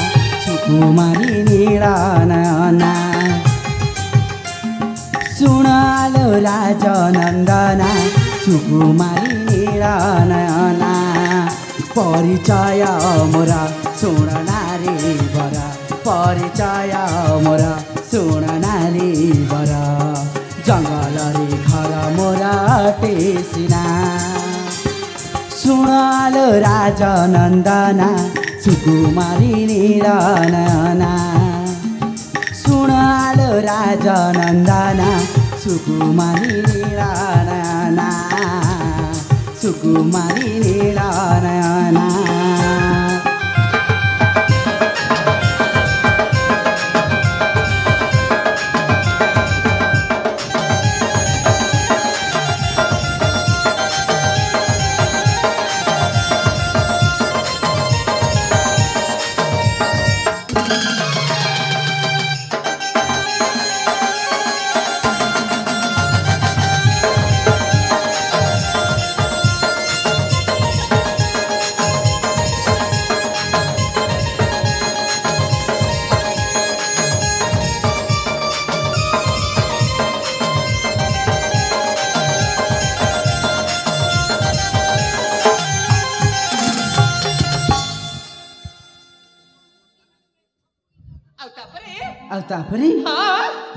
सुकुमारी नीलनयना सुनालो राजनन्दना सुकुमारी नीलनयना परिचय मोर सुन नारी बर परिचय मोर सुन नारी बर जंगल रे घर मोर टेसिना सुनालो राजनन्दना सुकुमारी नीलनयना सुनालो राजनन्दना सुकुमारी नीलनयना सुकुमारी नीलनयना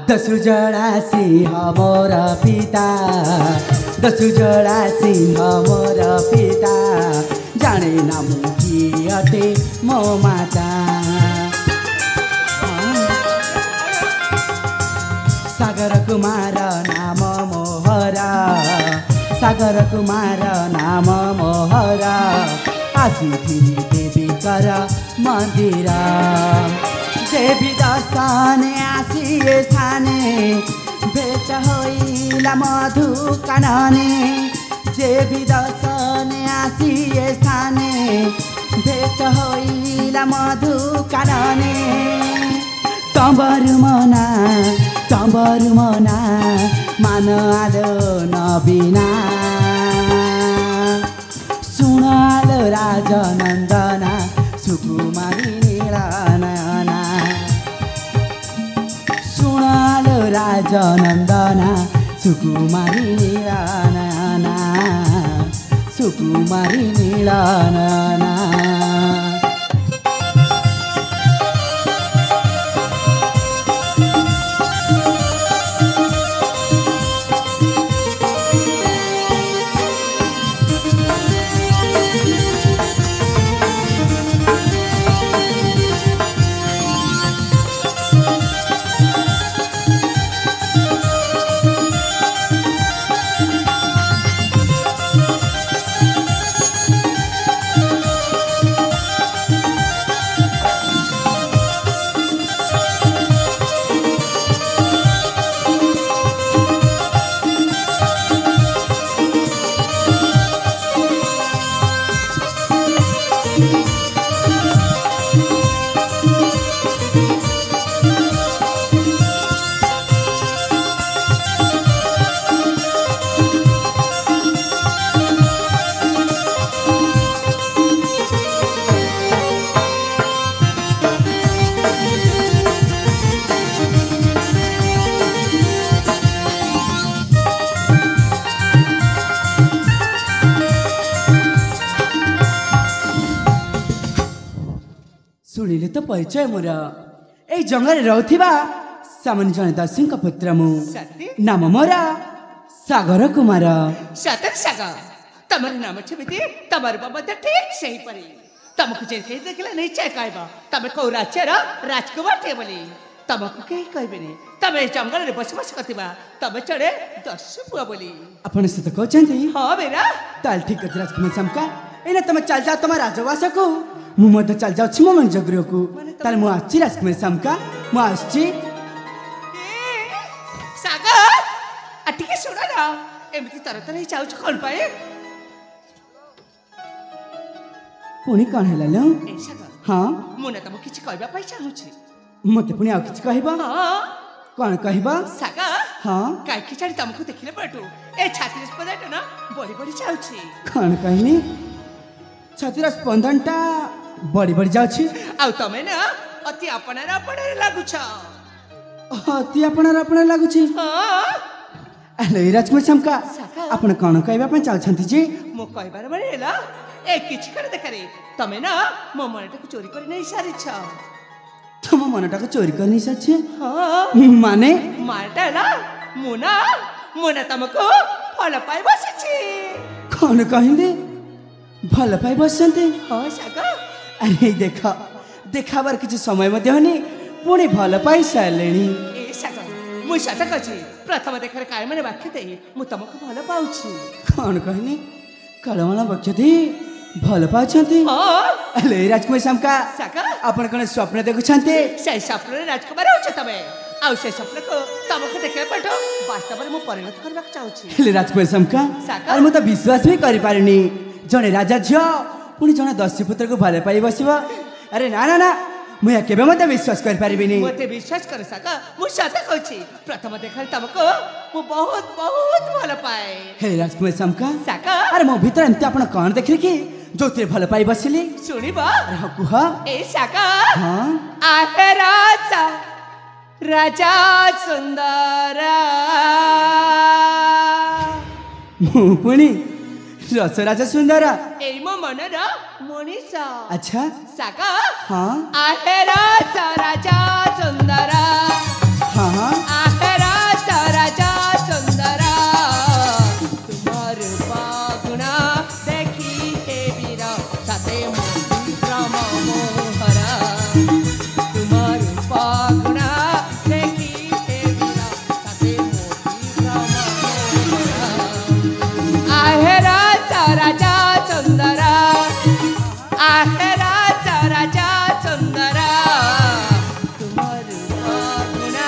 दसु जड़ा सिंह मोर पिता दसु जड़ा सिंह मोर पिता जाने नाम कि अटे मो माता सागर कुमार नाम मोहरा सागर कुमार नाम मोहरा आसिथिनी देवी कर मंदिर देवी दर्शन आसिए स्थाने भेट होइला मधु कानने देवी दर्शन आसिए स्थाने भेट होइला मधु कानने तंबरु मना मान आलो नबीना सुनालो राजनन्दना सुकुमारी नीलनयना सुनालो राजनन्दना सुकुमारी नीलनयना सुकुमारी नीलनयना शुणिले तो परिचय मोर ए जंगल रहउथिबा सामान्य जन दासी पुत्र मु सत्य नाम मोर सागर कुमार सतर सागर तमर नाम छबिति तमर बाबत ठीक सही परी तमको जे थे देखले निश्चय कहबा तमे को राज्यर राजकुमार थे बोली तमको केही कहबेनी तमे जंगल रे बसवास करतिबा तमे चढ़े 10 पुआ बोली अपन से तो कहचंती हां बेरा ताल ठीक है राजकुमार समका एने तमे चल जाओ तम राजवास को मु मत चल जाओ छी मन जगरियो को ताल मु आछि राजकुमार समका मु आछि सागर अटिके सुना ना एमती तरत नहीं जाउ कोन पाए पुणी कौन है लो ए सागर हाँ मुने तम किछ कहबा पाई चाहू छी मते पुणी आ किछ कहबा हां कौन कहबा सागर हाँ काई की छाड़ी तमको देखिले पटू ए छाती स्पंदन ना बड़ी बड़ी जाउ छी कौन कहनी छातीर स्पंदन टा बड़ी बड़ी जाउ छी आउ तमे ना अति अपनार लागु छ अति अपनार लागु छी हां अले राजकुमार समका अपन कौन कहबा पे चाल छंती जी मो कहबार बनेला ए किछ कर देखरे तमे ना मो मनटा को चोरी कर नहीं सारी छ तुम मनटा को चोरी करनी सच्चे हां माने मारटा ना मुना तमको फल पाई बसे छी कौन कहले भल पाई बसंते हां सागर अरे देखा देखाबार किछ समय मध्ये हनी पुणी भल पाई सालेनी ए सागर मु सत कछि प्रथम देखरे काय माने वाक्य दे मु तमको भल पाउछि कौन कहनी कलमला बच्चे भल पाछंती हां अले राजकुमार समका सागर अपन कने स्वप्न देखु छंते से स्वप्न रे राजकुमार हो छ तमे आउ से स्वप्न को तमको देखे पटो वास्तव रे मु परिणत करबा चाहूछि अले राजकुमार समका सागर। अरे मु तो विश्वास भी करि पारिनी जने राजा झियो पुणी जने दस्यु पुत्र को भल पाई बसिबो अरे ना ना ना मुया केबे मते विश्वास करि पारिबिनी मते विश्वास कर सागर मु सत कहछि प्रथम देखरे तमको मु बहुत बहुत भल पाए हे राजकुमार समका सागर अरे मो भीतर एमती आपण कौन देखले कि जोते भल पाई बसिली सुनिबा अरे हाँ कुह ए सागर हाँ आहे राजा सुंदर मु पुणी रस राजा सुंदर ए मो मनर मनीषा अच्छा सागर हाँ आहे राजा सुंदर हाँ हाँ आहे राजा सुंदर तुमार बागुना देखी हे वीरा साथे मोती राम मोहरा तुमार बागुना देखी हे वीरा साथे मोती राम मोहरा आहे राजा सुंदर आहे राजा सुंदर तुमार बागुना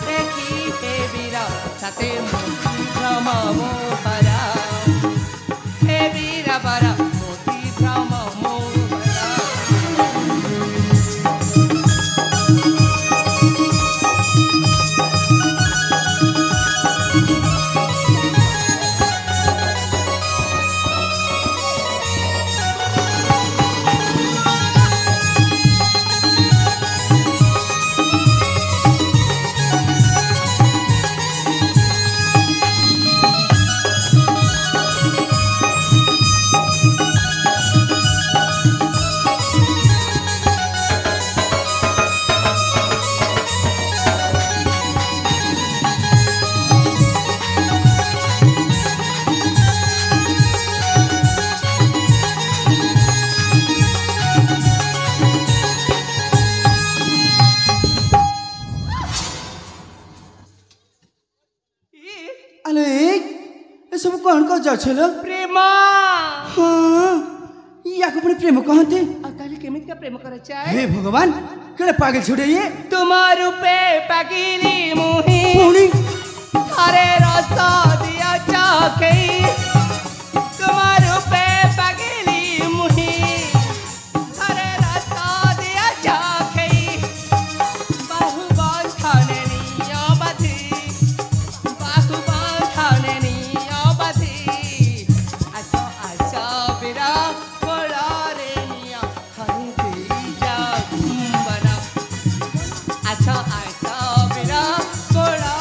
देखी हे वीरा साथे मोती राम मोहरा हे वीरा बरा मोती राम मोहरा अले ये सब कौन को जाछलो प्रेमा हाँ याको पुणी प्रेम कहते आ ताले केमित का प्रेम करे चाहे हे भगवान केड़े पागल छोड़े ये तुमार पे पगिली मुही पुणी थारे रास्ता दिया चाके तुमार पे पगिली मुही थारे रास्ता दिया चाके बाहुबल थाने निया बधी बाहुबल थाने निया बधी अच्छा बिरा बड़ा रे निया हरे तेरी जा बना अच्छा बिरा बड़ा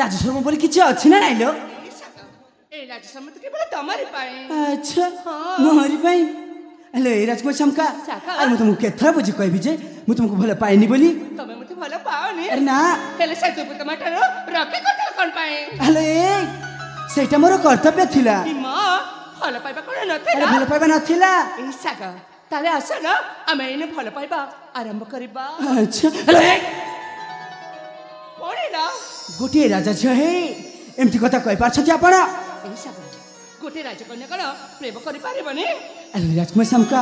ରାଜଶର୍ମା ବୋଲି କିଛି ଅଛି ନା ନାଇଁ ଲୋ ଏ ରାଜ ସମ୍ମତି କେବଳ ତମରି ପାଇଁ ଆଚ୍ଛା ମୋହରି ପାଇଁ ହେଲେ ଏ ରାଜକୁମାର ଶାମକା ଆରେ ମୁଁ ତୁମକୁ କେତେଥର ବୁଝି କହିବି ଯେ ମୁଁ ତୁମକୁ ଭଲ ପାଇନି ବୋଲି ତମେ ମତେ ଭଲ ପାଅନି ଆରେ ନା ହେଲେ ସେ ଦୁପୁତ ମାଠାରୁ ରଖି କଥା କଣ ପାଇଁ ହେଲେ ସେଇଟା ମୋର କର୍ତ୍ତବ୍ୟ ଥିଲା ମା ଭଲ ପାଇବା କଣ ଆରେ ନଥିଲା ଭଲ ପାଇବା ନଥିଲା ଏଇ ଶାଗ ତାହେଲେ ଆସ ନା ଆମେ ଏଇନେ ଭଲ ପାଇବା ଆରମ୍ଭ କରିବା ଆଚ୍ଛା ହେଲେ କଣ ନା ଗୋଟିଏ ରାଜା ଝିଅ ହେଇ ଏମିତି କଥା କହିପାରୁଛନ୍ତି ଆପଣ ଏଇ ଶାଗ ଗୋଟେ ରାଜକନ୍ୟା କଣ ପ୍ରେମ କରିପାରିବନି ଆରେ ରାଜକୁମାର ଶାମକା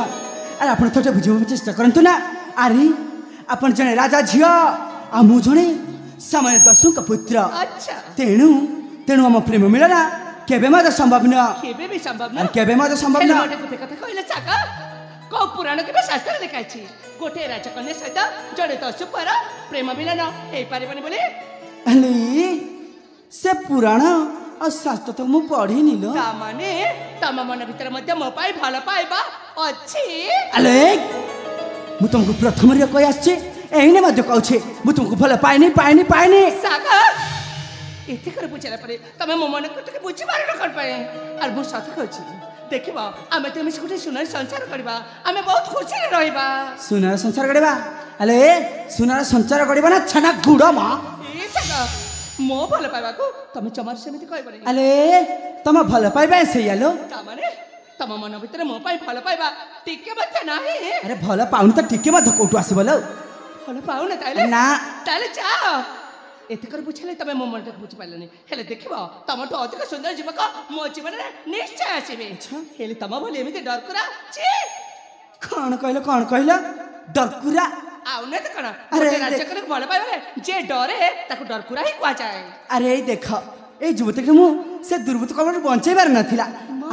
ଆରେ ଆପଣ ଥରେ ବୁଝିବାକୁ ଚେଷ୍ଟା କରନ୍ତୁ ନା ଆରେ ଆପଣ ଜଣେ ରାଜା ଝିଅ ଆଉ ମୁଁ ଜଣେ ସାମାନ୍ୟ ଦସ୍ୟୁଙ୍କ ପୁତ୍ର ଆଚ୍ଛା ତେଣୁ ତେଣୁ ଆମ ପ୍ରେମ ମିଳନ କେବେ ମଧ୍ୟ ସମ୍ଭବ ନୁହଁ କେବେ ବି ସମ୍ଭବ ଆରେ କେବେ ମଧ୍ୟ ସମ୍ଭବ ହେଲେ ନୁହଁ ଗୋଟେ ଗୋଟେ କଥା କହିଲେ ଶାଗ କୋଉ ପୁରାଣ କେବେ ଶାସ୍ତ୍ରରେ ଲେଖା ଅଛି ଗୋଟେ ରାଜକନ୍ୟା ସହିତ ଜଣେ ଦସ୍ୟୁଙ୍କର ପ୍ରେମ ମିଳନ ହେଇପାରିବନି ବୋଲି ହେଲେ ସେ ପୁରାଣ ଆଉ ଶାସ୍ତ୍ର ତ ମୁଁ ପଢିନି ଲୋ ତାମାନେ ତମ ମନ ଭିତରେ ମଧ୍ୟ ମୋ ପାଇଁ ଭଲ ପାଇବା ଅଛି ଆଲେ ମୁଁ ତୁମକୁ ପ୍ରଥମରେ କହି ଆସିଛି ଏଇନେ ମଧ୍ୟ କହୁଛି ମୁଁ ତୁମକୁ ଭଲ ପାଇନି ପାଇନି ପାଇନି ଶାଗ ଏତେ କରି ବୁଝିଲା ପରେ ତମେ ମୋ ମନକୁ ଟିକେ ବୁଝିପାରୁନ କଣ ପାଇଁ ଆଉ ମୁଁ ସତ କହୁଛି ଦେଖିବ ଆମେ ତ ମିଶି ଗୋଟେ ସୁନାର ସଂସାର କରିବା ଆମେ ବହୁତ ଖୁସିରେ ରହିବା ସୁନାର ସଂସାର ଗଢ଼ିବା ଆଲେ ସୁନାର ସଂସାର ଗଢ଼ିବା ନା ଛାନା ଗୁଡ଼ ମା ଏ ଶାଗ ମୋ ଭଲ ପାଇବାକୁ ତମେ ଜମାରୁ ସେମିତି କହିବନି ଆଲେ ତମ ଭଲ ପାଇବା ସେଇଆ ଲୋ ତାମାନେ ତମ ମନ ଭିତରେ ମୋ ପାଇଁ ଭଲ ପାଇବା ଟିକେ ମଧ୍ୟ ନାହିଁ ଆରେ ଭଲ ପାଉନି ତ ଟିକେ ମଧ୍ୟ କୋଉଠୁ ଆସିବ ଲୋ ଭଲ ପାଉନ ତାହେଲେ ନା ତାହେଲେ ଯାଅ ଏତେ କରି ବୁଝିଲେ ତମେ ମୋ ମନଟାକୁ ବୁଝିପାରିଲନି ହେଲେ ଦେଖିବ ତମଠୁ ଅଧିକ ସୁନ୍ଦର ଯୁବକ ମୋ ଜୀବନରେ ନିଶ୍ଚୟ ଆସିବେ ହେଲେ ତମ ଭଳି ଏମିତି ଡରକୁରା କଣ କହିଲ ଡରକୁରା ଆଉ ନାଇଁ ତ କଣ ଆରେ ଗୋଟେ ରାଜକନ୍ୟାକୁ ଭଲ ପାଇବାରେ ଯେ ଡରେ ତାକୁ ଡରକୁରା ହିଁ କୁହାଯାଏ ଆରେ ଏଇ ଦେଖ ଏଇ ଯୁବତୀକୁ ମୁଁ ସେ ଦୁର୍ବୃତ୍ତ କବଳରୁ ବଞ୍ଚେଇବାର ନଥିଲା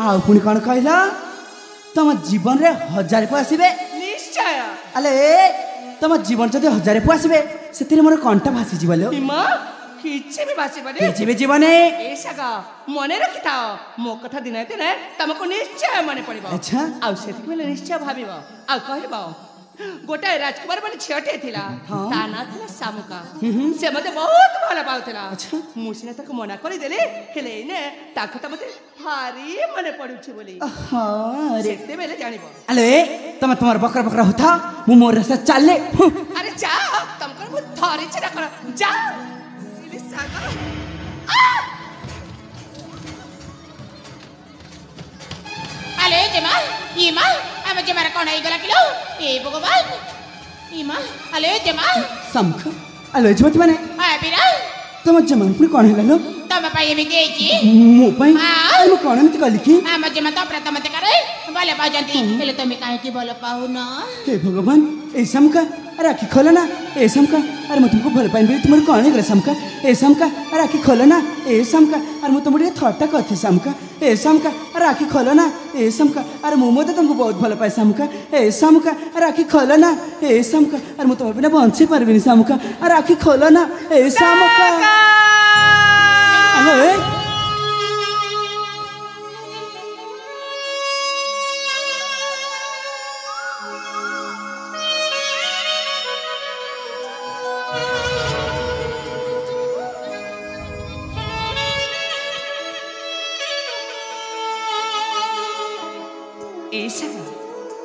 ଆଉ ପୁଣି କଣ କହିଲ ତମ ଜୀବନରେ 1000 ପୁଅ ଆସିବେ ନିଶ୍ଚୟ ଆଲେ ତମ ଜୀବନ ଯଦି 1000 ପୁଅ ଆସିବେ ସେଥିରେ ମୋର କଣ୍ଟା ଭାସିଯିବ ଲୋ ମା କିଛି ବି ଭାସିବନି କିଛି ବି ଜୀବନେ ଏ ଶାଗ ମନେ ରଖିଥାଅ ମୋ କଥା ଦିନେ ଦିନେ ତମକୁ ନିଶ୍ଚୟ ମନେ ପଡିବ ଆଚ୍ଛା ଆଉ ସେତିକି ବେଳେ ନିଶ୍ଚୟ ଭାବିବ ଆଉ କହିବ ଗୋଟାଏ ରାଜକୁମାର ବୋଲି ଝିଅଟିଏ ଥିଲା ତା ନାଁ ଥିଲା ଶାମୁକା ସେ ମତେ ବହୁତ ଭଲ ପାଉଥିଲା ମୁଁ ସିନା ତାକୁ ମନା କରିଦେଲି ହେଲେ ଏଇନେ ତା କଥା ମତେ ଭାରି ମନେ ପଡୁଛି ବୋଲି ସେତେବେଳେ ଜାଣିବ ଆଲେ ତମେ ତମର ବକରା ବକରା ହଉଥା ମୁଁ ମୋର ରାସ୍ତା ଚାଲେ ଆରେ ଯାଅ ତମକୁ ମୁଁ ଧରିଛି ନା କଣ ଯାଅ ସାଗର ଆଲେ ଜେମା ଇମା ଆମ ଜେମାର କଣ ହେଇଗଲା କିଲୋ ଏ ଭଗବାନ ଇମା ଆଲେ ଜେମା ସମଖ ଆଲେ ଜମତି ମାନେ ବିରା ତମ ଜମା ପୁଣି କଣ ହେଲା ଲୋ ତମ ପାଇଁ ଏମିତି ହେଇଛି ମୋ ପାଇଁ ମୁଁ କଣ ଏମିତି କଲି କି ଆମ ଜେମା ତ ପ୍ରଥମତେ କରେ ଭଲ ପାଉଛନ୍ତି ହେଲେ ତମେ କାହିଁକି ଭଲ ପାଉନ हे भगवान ए समका राखी खोलो ना ए समका अरे मैं तुमको भल पाइन तुम्हारे कौन है समका ए समका राखी खोलो ना ए समका अरे मैं तुमरे थट्टा करथि समका ए समका राखी खोलो ना ए समका अरे मु मते तुमको बहुत भल पाए समका ए समका राखी खोलो ना ए समका अरे मैं तुम बिना बंची परबिनी समका राखी खोलो ना ए समका हेलो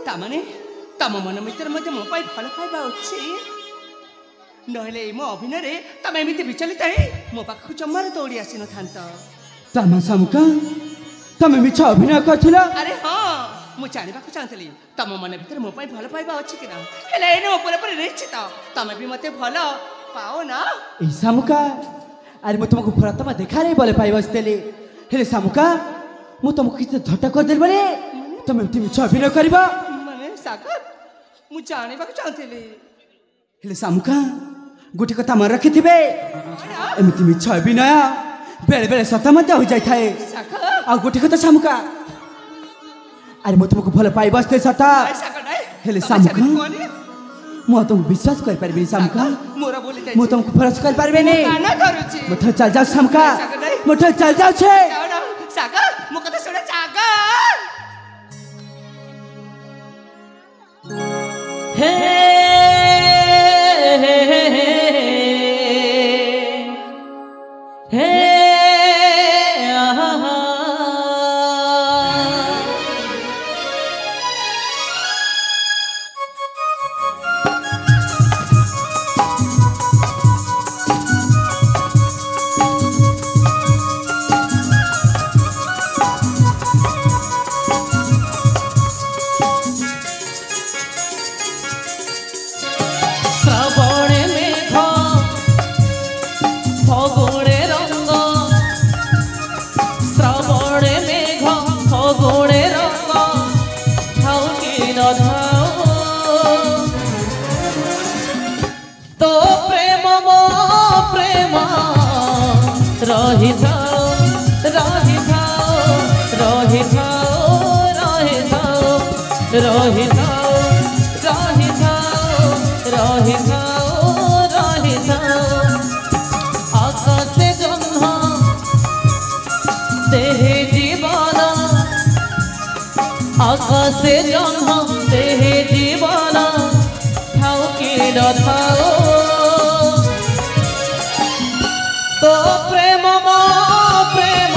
तामाने तम मन मित्र मध्य मो पाई भल पाइबा अछि नहले मो अभिनय रे तमे एमिति विचलित है मो पाखु जम्मार दौड़ी आसी न थांत तमा समका तमे मिछ अभिनय करथिला अरे हां मु जानिबा को चाहतली तम मन भीतर मो पाई भल पाइबा अछि कि ना हेले एने ऊपर पर निश्चित तमे भी मते भल पाओ ना ए समका अरे मैं तुमको प्रथम देखा रे बोले पाइबा स्तेले हेले समका मु तुमको किते धट्टा कर देल बरे तमे एमिति मिछ अभिनय करबा सागर मु जानिबा को चाहतली हेले समका गोटे कथा मन रखिथिबे एमिति मिछ अभिनय बेले बेले सत मध्य हो जाय थाए आ गोटे कथा समका अरे मैं तुमको भल पाइबा स्ते सता हेले समका मु तुम विश्वास कर परबे समका मोरा बोली जाय मु तुमको फरस कर परबे ने काना करूची मु चल जाओ समका मु चल जाओ छे सागर मु कथा सुने सागर हे हे हे हे आकाशे जन्म देहे जीवन थाओ कि न थाओ तो प्रेम मो प्रेम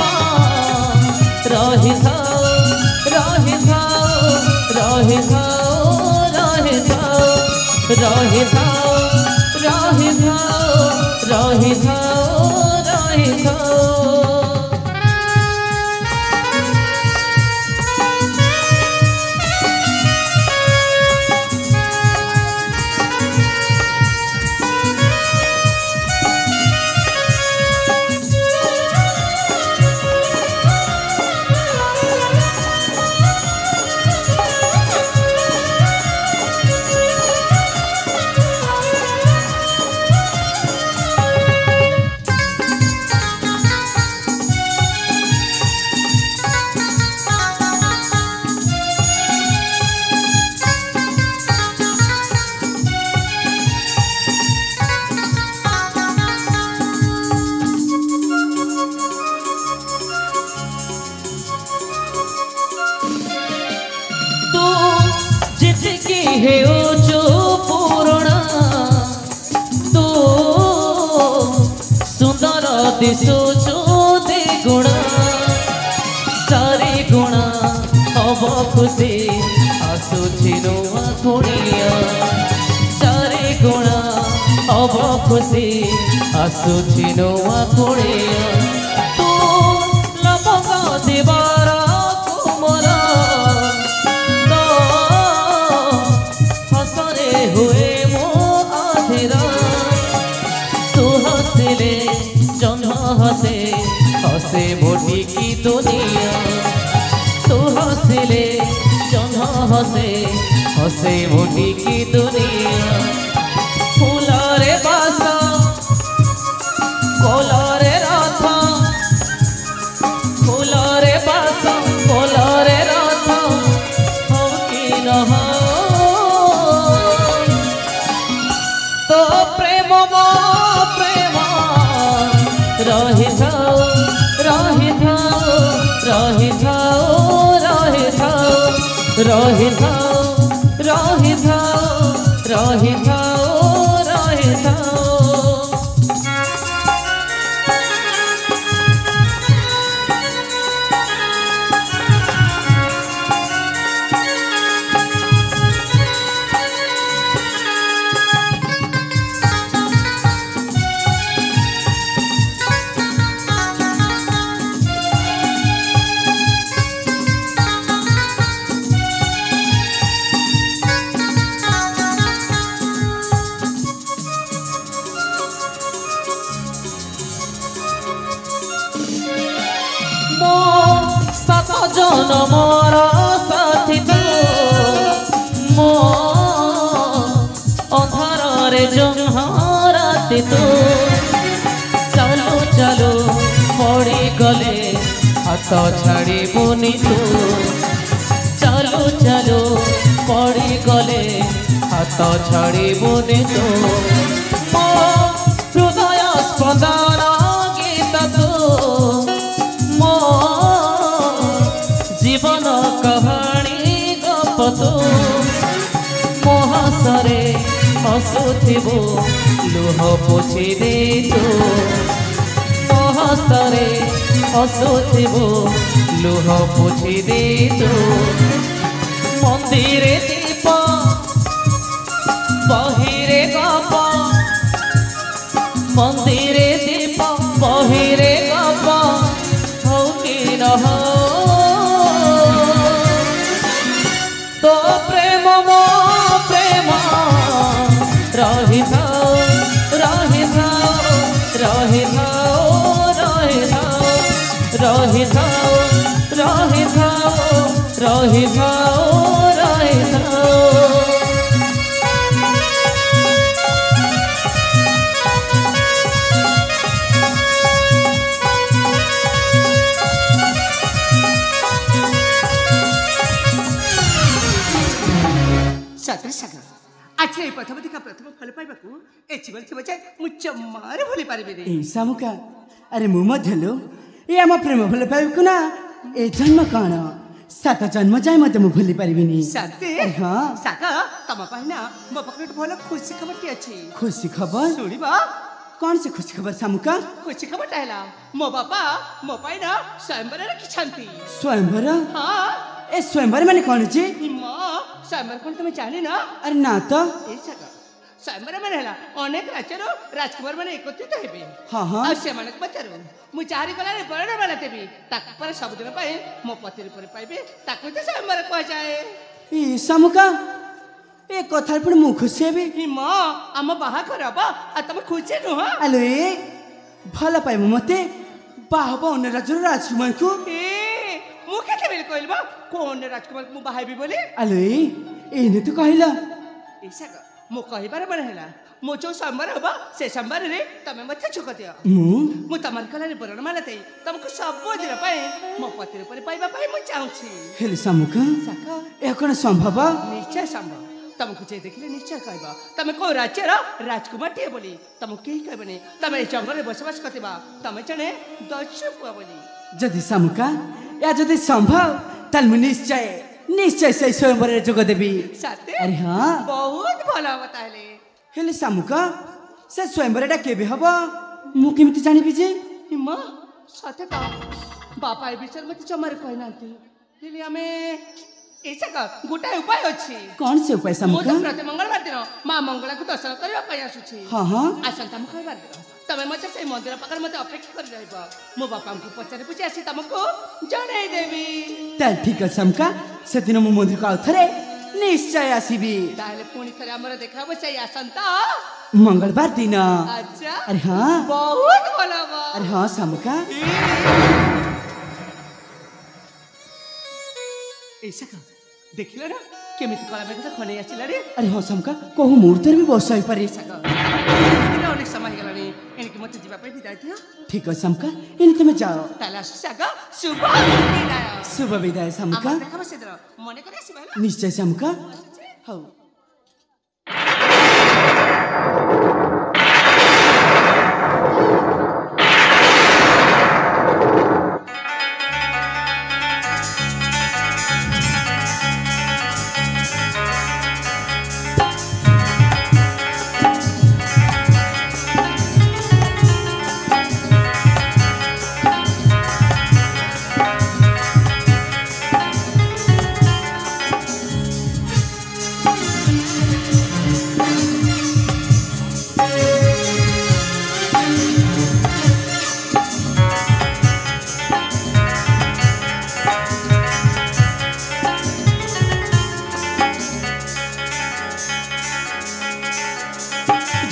रही थाओ रही थाओ रही थाओ रही थाओ रही थाओ रही थाओ रही थाओ रही थाओ दिशोचो दे गुणा चारि गुणा हब खुशी आसुछि नुआ कुणिया चारि गुणा हब खुशी आसुछि नुआ कुणिया तू लपक देवार कुमरा तो हसरे हुए मो आधिरा तू हसिले हसे हसे मोटी की दुनिया तू हसिले जन्म हसे हसे मोटी की दुनिया फूलरे बास कोलरे रथ फूलरे बास कोलरे रथ हो कि न हो तो प्रेम मो प्रेम रही थाओ रही थाओ रही थाओ रही थाओ रही थाओ रही थाओ रही थाओ रही थाओ जनमर साथी तो मो अंधार जमहाराती तो चलो चलो पड़ी गले हाथ छाड़ी बुनी तू चलो चलो पड़ी गले हाथ छाड़ी बुनी तू मो हृदय स्पंदन गीत तू मो जीवन कहानी गप तो महासरे हसुथिबो लुह पोछि दे तू महासरे हसुथिबो लुह पोछि दे तू मंदिरे दीप बहिरे गप मंदिरे दीप बहिरे गप हो कि न हो तो प्रेम मो प्रेम रही थाओ रही थाओ रही थाओ रही थाओ रही थाओ रही थाओ रही थाओ रही थाओ सतरे सागर आज प्रथम दिखा प्रथम फल पाइबाकू एचिबल थिबो जे मु जमारे भूली पारिबे रे ए सामुका अरे मु मध्यलो ए आम प्रेम भल पाइबकू ना ए जन्म कण सात जन्म जाए मत मु भूली पारिबिनी सत्य हाँ साका तम पाइना मो पाखरे भल खुशी खबरटी अछि खुशी खबर सुनिबा कौन सी खुशी खबर सामुका खुशी खबर टाइला मो बापा मो पाइना स्वयंवर रखिछंती स्वयंवर हाँ ए स्वयंवर माने कौन छी मो स्वयंवर कोन तुम जानि ना अरे ना तो ए साका स्वयंवर माने हला अनेक राज्यर राजकुमार माने एकत्रित हेबे हाँ हाँ आ से माने पचारू मु चारि कलारे बरण वाला देबी ताक पर सब दिन पाए मो पतिर पर पाइबे ताकु ते स्वयंवर कह जाए ई सामुका ए कथार पण मु खुशी हेबी हिम आम बाहा करबा आ तुम खुशी नुह आलो ए भल पाइम मते बाहब अन्य राज्य राजकुमार को ए मु केते बेल कहलबा कोन राजकुमार मु बाहाबी बोले आलो ए ने तो कहला ऐसा मु कहबार मन हैला मो जो संबर हबा से संबर रे तमे मते छुकतिया मु तमर कलारे बरण मालते तुमको सब दिन पाए मो पतिर पर पाइबा पाए मु चाहूछी हेले सामुका साका ए कोन संभव निश्चय संभव तुमको जे देखले निश्चय कहबा तमे को राज्यर राजकुमार टे बोली तुम के कहबने तमे जंगल रे बसवास करतिबा तमे जने दस्यु पुआ बोली जदि सामुका या जदि संभव ताल मु निश्चय निश्चय से स्वयंवर जोग देबी सत्य अरे हाँ बहुत भला बताले हेले सामुका से स्वयंवरटा केबे हबो मु केमिति जानिबि जे हिम्मा सत्य का बापा ए विचार मते चमारे कहनांती हेले हमें ऐसा का गोटाए उपाय अछि कौन से उपाय मो सामुका तो प्रति मंगलवार दिन मां मंगला को दर्शन करबा पाई आसुछि हाँ हाँ आसंता मंगलवार दिन तमे मते से मंदिर पाकर मते अपेक्षा कर रहबा मो बापा को पचारे पुछि आसी तमको जणाई देबी ताल ठीक अछि सामुका से दिन मु मंदिर को आउथरे निश्चय आसीबी ताले पुणी थरे हमर देखाबो छै आसंता मंगलवार दिन अच्छा अरे हाँ बहुत भला बा अरे हाँ सामुका ऐसा का देखिलो ना केमिति कला में तो खने आसिला रे अरे हाँ सामुका कहू मुहूर्तर भी बसाई पारे ऐसा का इतने अनेक समय गलानी एनके मते जीवा पे विदाई दियो ठीक अछि सामुका इन तुम जाओ ताला सागा शुभ विदाय शुभ विदाय सामुका आमा देखाबो सेदर मने करे आसी भाइला निश्चय सामुका हौ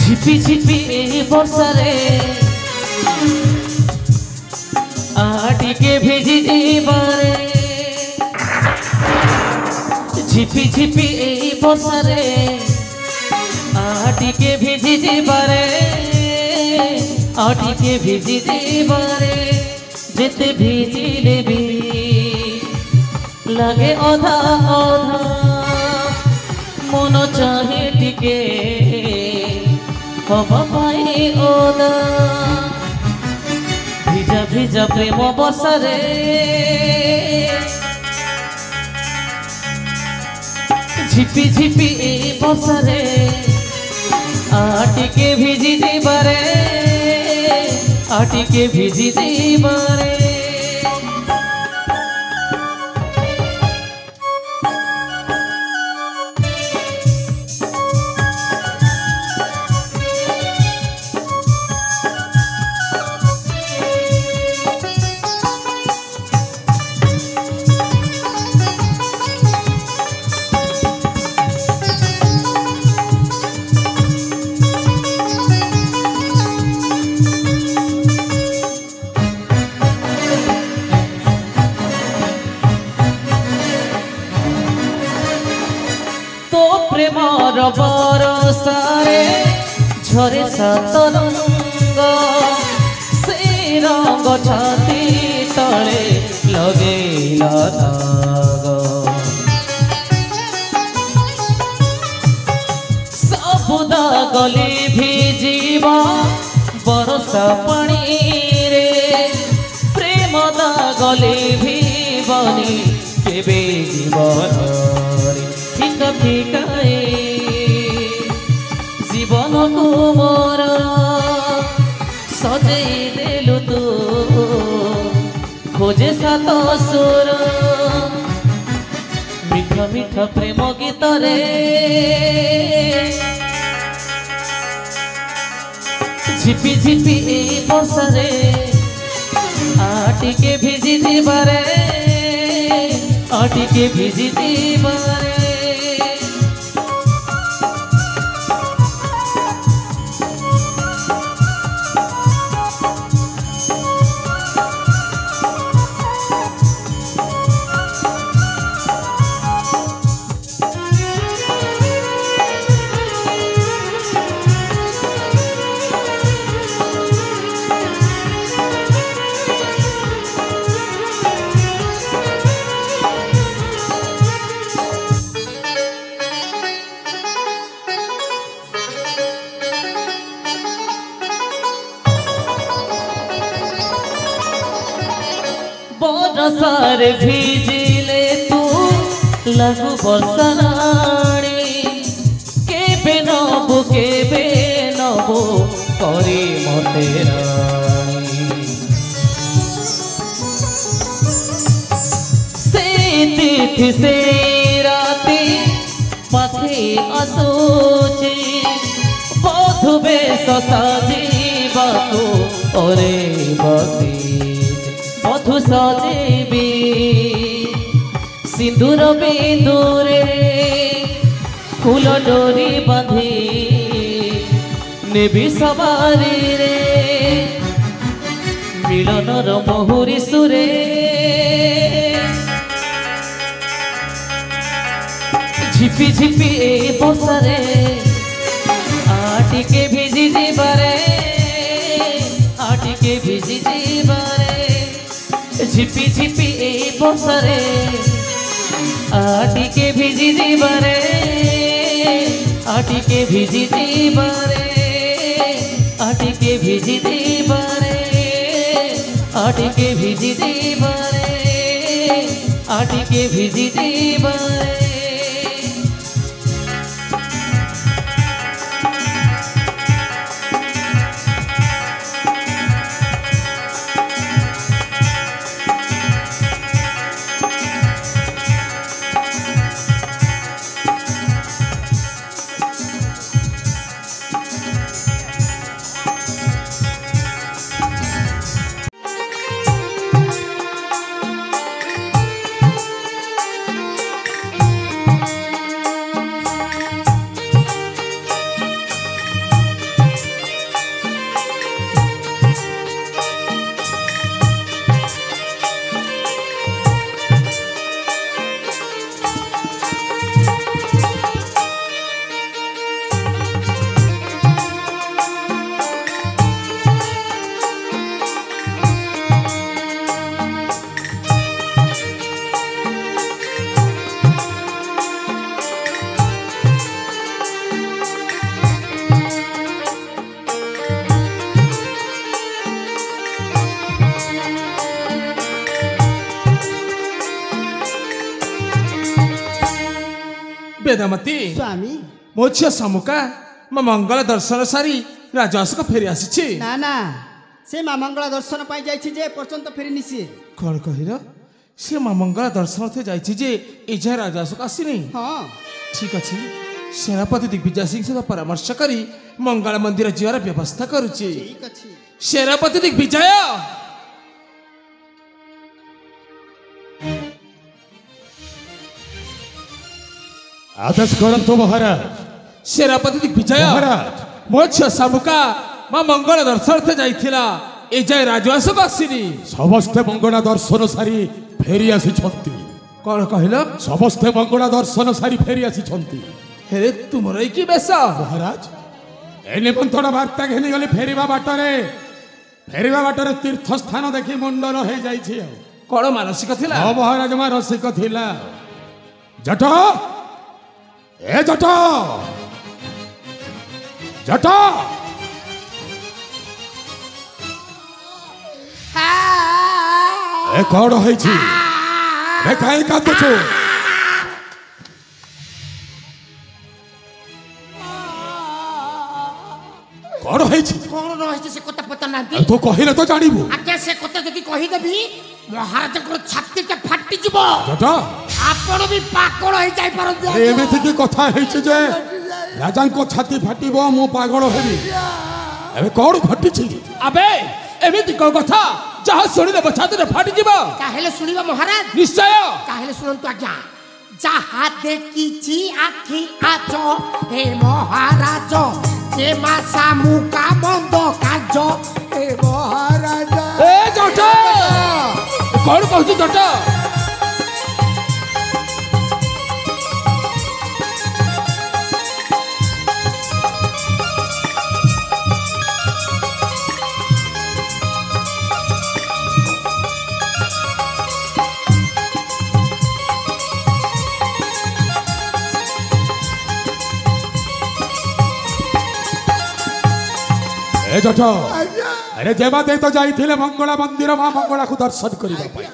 झिपी झिपी बर्षारे आटिके भिजी बारे झिपी झिपी बर्षारे आटिके भिजी बारे आटिके भिजी बारे जेते भिजिले भी लगे अधा अधा मन चाहे टिके हवा पाए ओदा भिजा भिजा प्रेम बसरे झिपी झिपी बसरे आटिके भिजी बारे आटिके भिजी बारे प्रेमर बरसारे झरे सतरंग से रंग छाती तले लगेला दाग सब दागले भिजिबा बरसा पानी रे प्रेम दागले भी बनी के ଏବେ ଜୀବନରେ ଫିକା ଫିକାଏ ଜୀବନକୁ ମୋର ସଜେଇ ଦେଲୁ ତୁ ଖୋଜେ ସାତ ସୁର ମିଠା ମିଠା ପ୍ରେମ ଗୀତରେ ଝିପି ଝିପି ଏଇ ବର୍ଷାରେ ଟିକେ ଭିଜି ଯିବାରେ ଟିକେ ଭିଜି ଯିବାରେ बरसारे भिजिले तू लगु बरसानी केबे नबु करे मते रानी से तिथि से राती पाखे आसुची बधु बेश साजिबाकू ओरे बती मधु सजेबी सिंदूर बिंदुरे फूल डोरी बांधी नेबी सवारी रे मिलनर महुरी सुरे झिपी झिपी ए बसारे आटिके भिजी जीवारे आटिके भिजी जीवारे झिपी झिपी ए बसारे आटिके भिजी जीवारे आटिके भिजी जीवारे आटिके भिजी जीवारे आटिके भिजी जीवारे आटिके भिजी जीवारे वेदमती स्वामी मो झियो समुका म मंगल दर्शन सारी राजहंस फेरी आसी ना ना से माँ मंगला दर्शन पाई जाइछि जे पर्यंत फेरी निसी कौन कहिल सी माँ मंगल दर्शन थे जाइछि जे एजा राजहंस आसीनी हाँ ठीक अच्छे सेनापति दिग्विजय सिंह सहित परामर्श करी मंगल मंदिर जीवार व्यवस्था करुछि ठीक अछि सेनापति दिग्विजय आदेश करंतु महाराज सेनापति दिग्विजय महाराज मो झियो समुका माँ मंगल दर्शन थे जाइथिला एजा राजहंस आसीनी समस्ते मंगला दर्शन सारी फेरी आसिछंती कौन कहिल समस्ते मंगला दर्शन सारी फेरी आसिछंती हे तुमर की बेश महाराज ए निमंत्रण वार्ता घेनी गली फेरिबा बाटरे तीर्थ स्थान देखि मुंडन हो जाइछि कौन मानसिक थिला हाँ महाराज मानसिक थिला जट ए जट जट ए कौन होइछि रे काहे कांदुछु कौन है कौन रही से कथा पता ना तू कहले तो जानिबू आज्ञा से कथा जदि कहीदेवी महाराज छाती टे फाटी जीव जटा आपण भी पागल हो जाई पारନ୍ତି एमेथि की कथा हेछि जे राजा को छाती फाटिबो मु पागल हेबी एबे कौन घटिछि अबे एमिति को कथा जहा सुनि दे छाती रे फाटी जीव काहेले सुनिबा महाराज निश्चय काहेले सुनंतु आज्ञा जहा देखिछि आखि आज हे महाराज जे मासा मुका बंद काज हे महाराज ए जटा कौन कहू जटा ए जटा अरे जेबा दे तो जाइथिले मंगला मंदिर मां मंगला को दर्शन करिबा पाई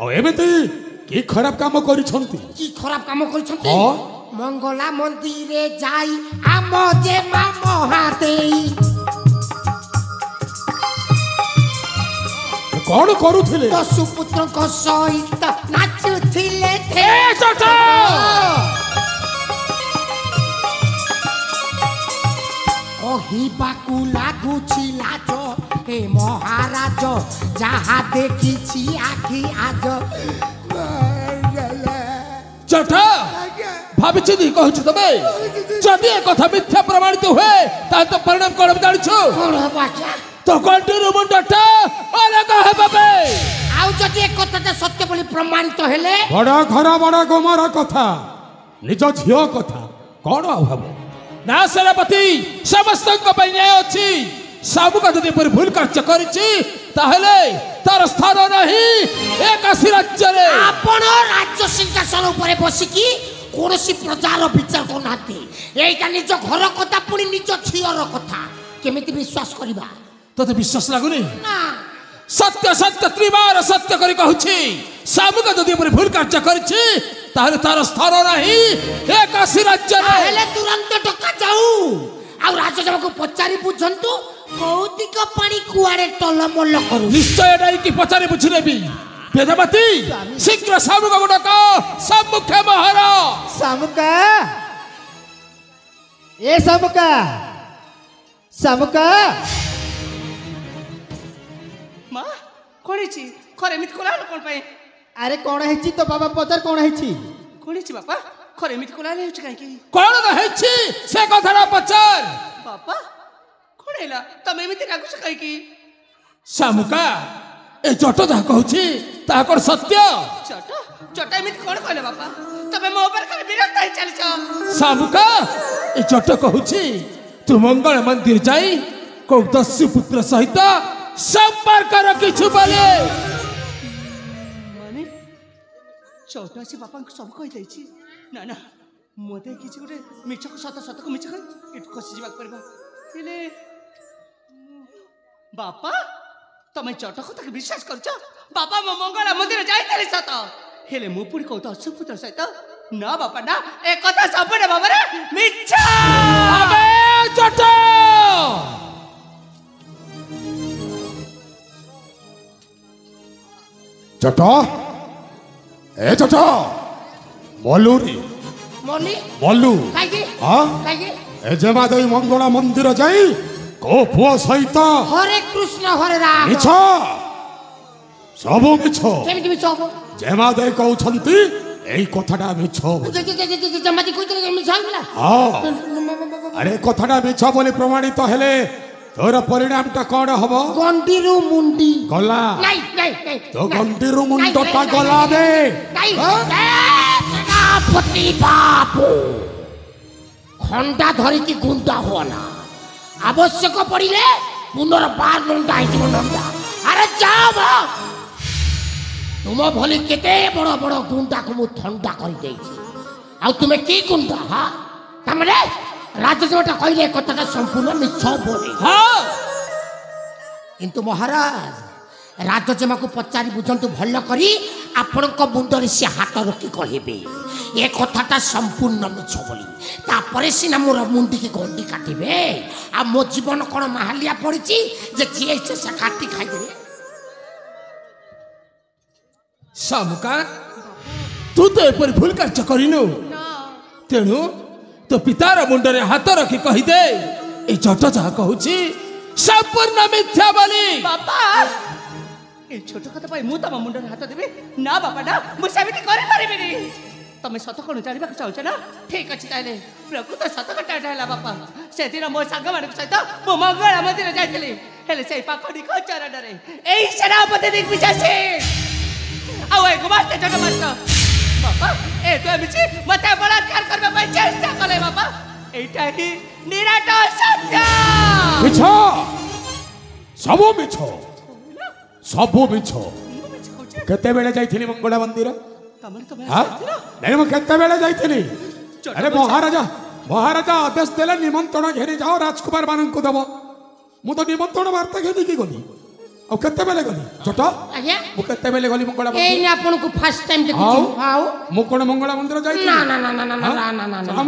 ओ एमेति की खराब काम करिसंती की खराब काम करिसंती हां मंगला मंदिरे जाई आम जे मा महादेई कौन करूथिले तो सुपुत्र को सहित नाचुथिले थे ए जटा कहिबाकू लागुछि लाज हे महाराज जहा देखिछि आखि आज जटा भाबिछि दी कहछु तबे जदि ए कथा मिथ्या प्रमाणित हुए ता तो परिणाम कोन जानिछु कोन हबा क्या तो कंटिन्यू मुंडटा अलग है बाबे आउ जदि ए कथाटा सत्य बोली प्रमाणित हेले बड़ा घर बड़ा गोमर कथा निज झियो कथा कौन अभाव ना सेनापति समस्त को पे न्याय अछि सब का जदि पर भूल कार्य करिछि ताहले तार स्थान नहीं एक आसी राज्य रे आपण राज्य सिंहासन ऊपर बसिकी कोनोसी प्रजार विचार करनाते एइटा निज घर कथा पुनी निज झियर कथा केमिति विश्वास करिबा तते विश्वास लागुनी ना सत्य सत्य त्रिबार सत्य करी कहूछि सब का जदि पर भूल कार्य करिछि ताहले तार स्थान नहीं एक आसी राज्य रे हेले तुरंत टका जाऊ आ राजसभा को पचारी बुझंतु कौतिक पानी कुआरे टलमल करू निश्चय नहीं कि पचारे बुझी लेबी वेदवती शीघ्र सामुक गुडक सम्मुखे महारा सामुका ए सामुका सामुका माँ कौन है खरे एमती कोला कौन पाए अरे कौन है तो बाबा पचार कौन है कौन है बापा खरे एमती कोला कहीं कौन है से कथा पचार बापा कौन है तमें एमती रागुच कहीं सामुका ए जट जहा कहूछि ता कोन सत्य चट चट एमती कौन कहले बापा तमें मो ऊपर खाली विरक्त ही चलछ सामुका ए जट कहूछि तू मंगल मंदिर जाई को दस्यु पुत्र सहित संपर्क रखिछु बोले माने चौटा से बापा को सब कहि दैछि ना ना मते किछि गोटे मिछ को सत सत को मिछ कहि एट खसी जीवा परबो हेले बापा तमे चट को तक विश्वास करछ बापा मो मंगला मंदिर जाई तले सत हेले मु पुरी कहत सुपुत्र सहित ना बापा ना ए कथा सबने बाबा रे मिछ अबे जट जट ए जट मलूरी मनी मल्लू काई हाँ काई ए जेमा दई मंगला मंदिर जाई को पुओ सहित हरे कृष्ण हरे राम मिछ सबु मिछ केमिति मिछ हो जेमा दई कहउछंती एई कथाटा मिछ जमाती कोइ तरह मिछ होला हाँ अरे कथाटा मिछ बोली प्रमाणित हेले तोर परिणामटा कौन हबो गंडीरु मुंडी गला नहीं नहीं नहीं तो गंडीरु मुंडटा गला बे नहीं सेनापति बाबू खंडा धरी की गुंडा होना आवश्यक पड़िले पुनर्बार नंदा आइथिब नंदा अरे जाओ तुम भली केते बड़ बड़ गुंडा को मु ठंडा कर देछि आ तुमे की गुंडा हा तमरे राजसभा कहले कथाटा संपूर्ण मिछ बोले हाँ किंतु महाराज राजजमा को पचारि बुझंतु भल करी ଆପଣଙ୍କ ମୁଣ୍ଡରେ ସେ ହାତ ରଖି କହିବେ ଏ କଥାଟା ସମ୍ପୂର୍ଣ୍ଣ ମିଛ ବୋଲି ତାପରେ ସିନା ମୋର ମୁଣ୍ଡିକି ଗଣ୍ଡି କାଟିବେ ଆଉ ମୋ ଜୀବନ କ'ଣ ମାହାଲିଆ ପଡ଼ିଛି ଯେ ଯିଏ ଇଚ୍ଛା ସେ କାଟି ଖାଇଦେବେ। शामुका तू तो एपरी भूल कार्य करिनु तेणु तो पितार मुंडरे हाथ रखी कहीदे ए जट जहा कहूची संपूर्ण मिथ्या बोली। बापा ए छोट कथा पाई मु तम मुंडरे हाथ देबी ना बापा ना मु सेमिति करि परिबिनी तमे सत कोन जानिबा चाहछ ना ठीक अछि ताले प्रकृत सत कटाटा हला बापा से दिन मो संग मानक सहित मो मंगला मंदिर जाइतली हेले से पाखडी खचर डरे एई सेनापति दिग्विजय आओ एक मास्ते छोट मास्टर बापा ए तो मिछि मते बलात्कार करबे पई चेष्टा कले बापा एटा ही निराट सत्य मिछ सबो मिछ सबो मिछ केते बेले जाइथिली मंगला मंदिर हां नहीं मैं केते बेले जाइथिली अरे महाराजा आदेश देले निमंत्रण घेरी जाओ राजकुमार मानन को दबो मु तो निमंत्रण वार्ता घेरी की गली और केते बेले गली छोट आज्ञा मु केते बेले गली मंगला मंदिर एई ने आपन को फर्स्ट टाइम देखुछु हाउ मु कोन मंगला मंदिर जाइथिली ना ना ना ना ना ना ना ना ना हम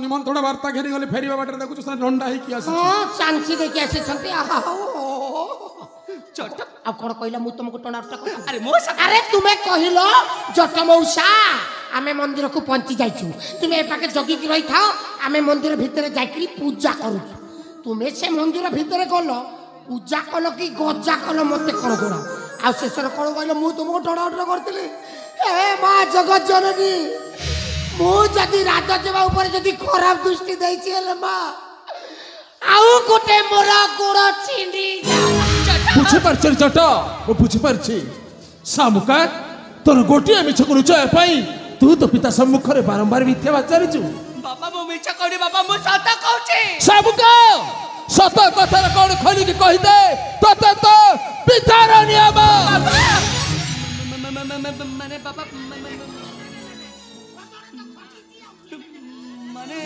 निमंत्रण वार्ता घेरी गली फेरीबा बाटर देखुछु से लंडा ही की आसी हां चांसी देखि आसी छंती जट आ कोन कहला मु तुमको टणाटा कहू अरे मौसा अरे तुमे कहिलो जट मौसा आमे मंदिर को पहुंची जाइछु तुमे ए पाके जगी की रही थाओ आमे मंदिर भीतर जाइकरी पूजा करू तुमे से मंदिर भीतर गलो पूजा कलो कि गजा कलो मते कोन जोड़ा आ शेषर कोन कहलो मु तुमको टणाटा करतिली ए मां जगत जननी मु जदी राजा जेबा ऊपर जदी खराब दृष्टि देछि हेले मां आउ गोटे मोरा गोड़ छिंडी बुझी पारछि जट ओ बुझी पारछि शामुका तोर गोटिए मिछ करूछ एपाई तू तो पिता सम्मुख रे बारंबार मिथ्या बाचारिछु बाबा मु मिछ कोनी बाबा मु सत कहूची शामुका सत कथा कोन खोली के कहि दे तते तो पितार नियम माने बाबा माने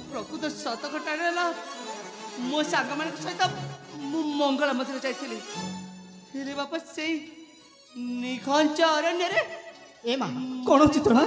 प्रकृत सत कथा ना मो सांग मान सहित मु मंगला मंदिर जाइथिली हेले बापा सेई निखंच अरण्य रे ए मां कोन चित्रणा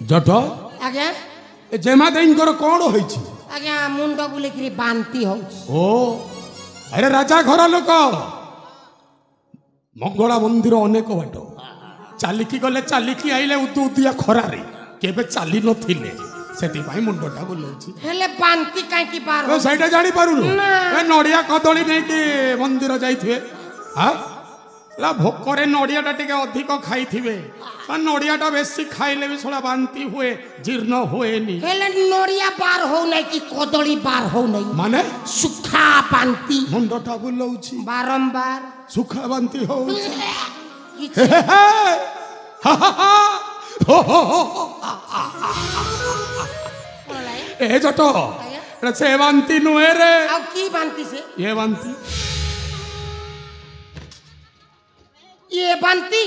जट आज्ञा ए जेमा देइनकर कोन होइछि आज्ञा मुंड बुले कि बांती हो ओ अरे राजा घर लोक मंगला मंदिर अनेक बाट चालिकी गले चालिकी आइले उदु उदिया खरारे केबे चाली नथिले सेति भाई मुंडटा बुलौछि हेले बांती काई की बार ओ साइडा जानी पारुनु ए नडिया कदली नै के मंदिर जाइथिबे हां ला भोकरे नडियाटा टिके अधिक खाइथिबे नडियाटा बेसी खाइले भी थोड़ा बांती हुए जीर्ण हुएनी हेले नडिया बार हो नै कि कदली बार हो नै माने सुखा बांती मुंडटा बुलौछि बारंबार सुखा बांती हो ए जटो से बांती नुए रे आ की बांती से ये बांती ये बांती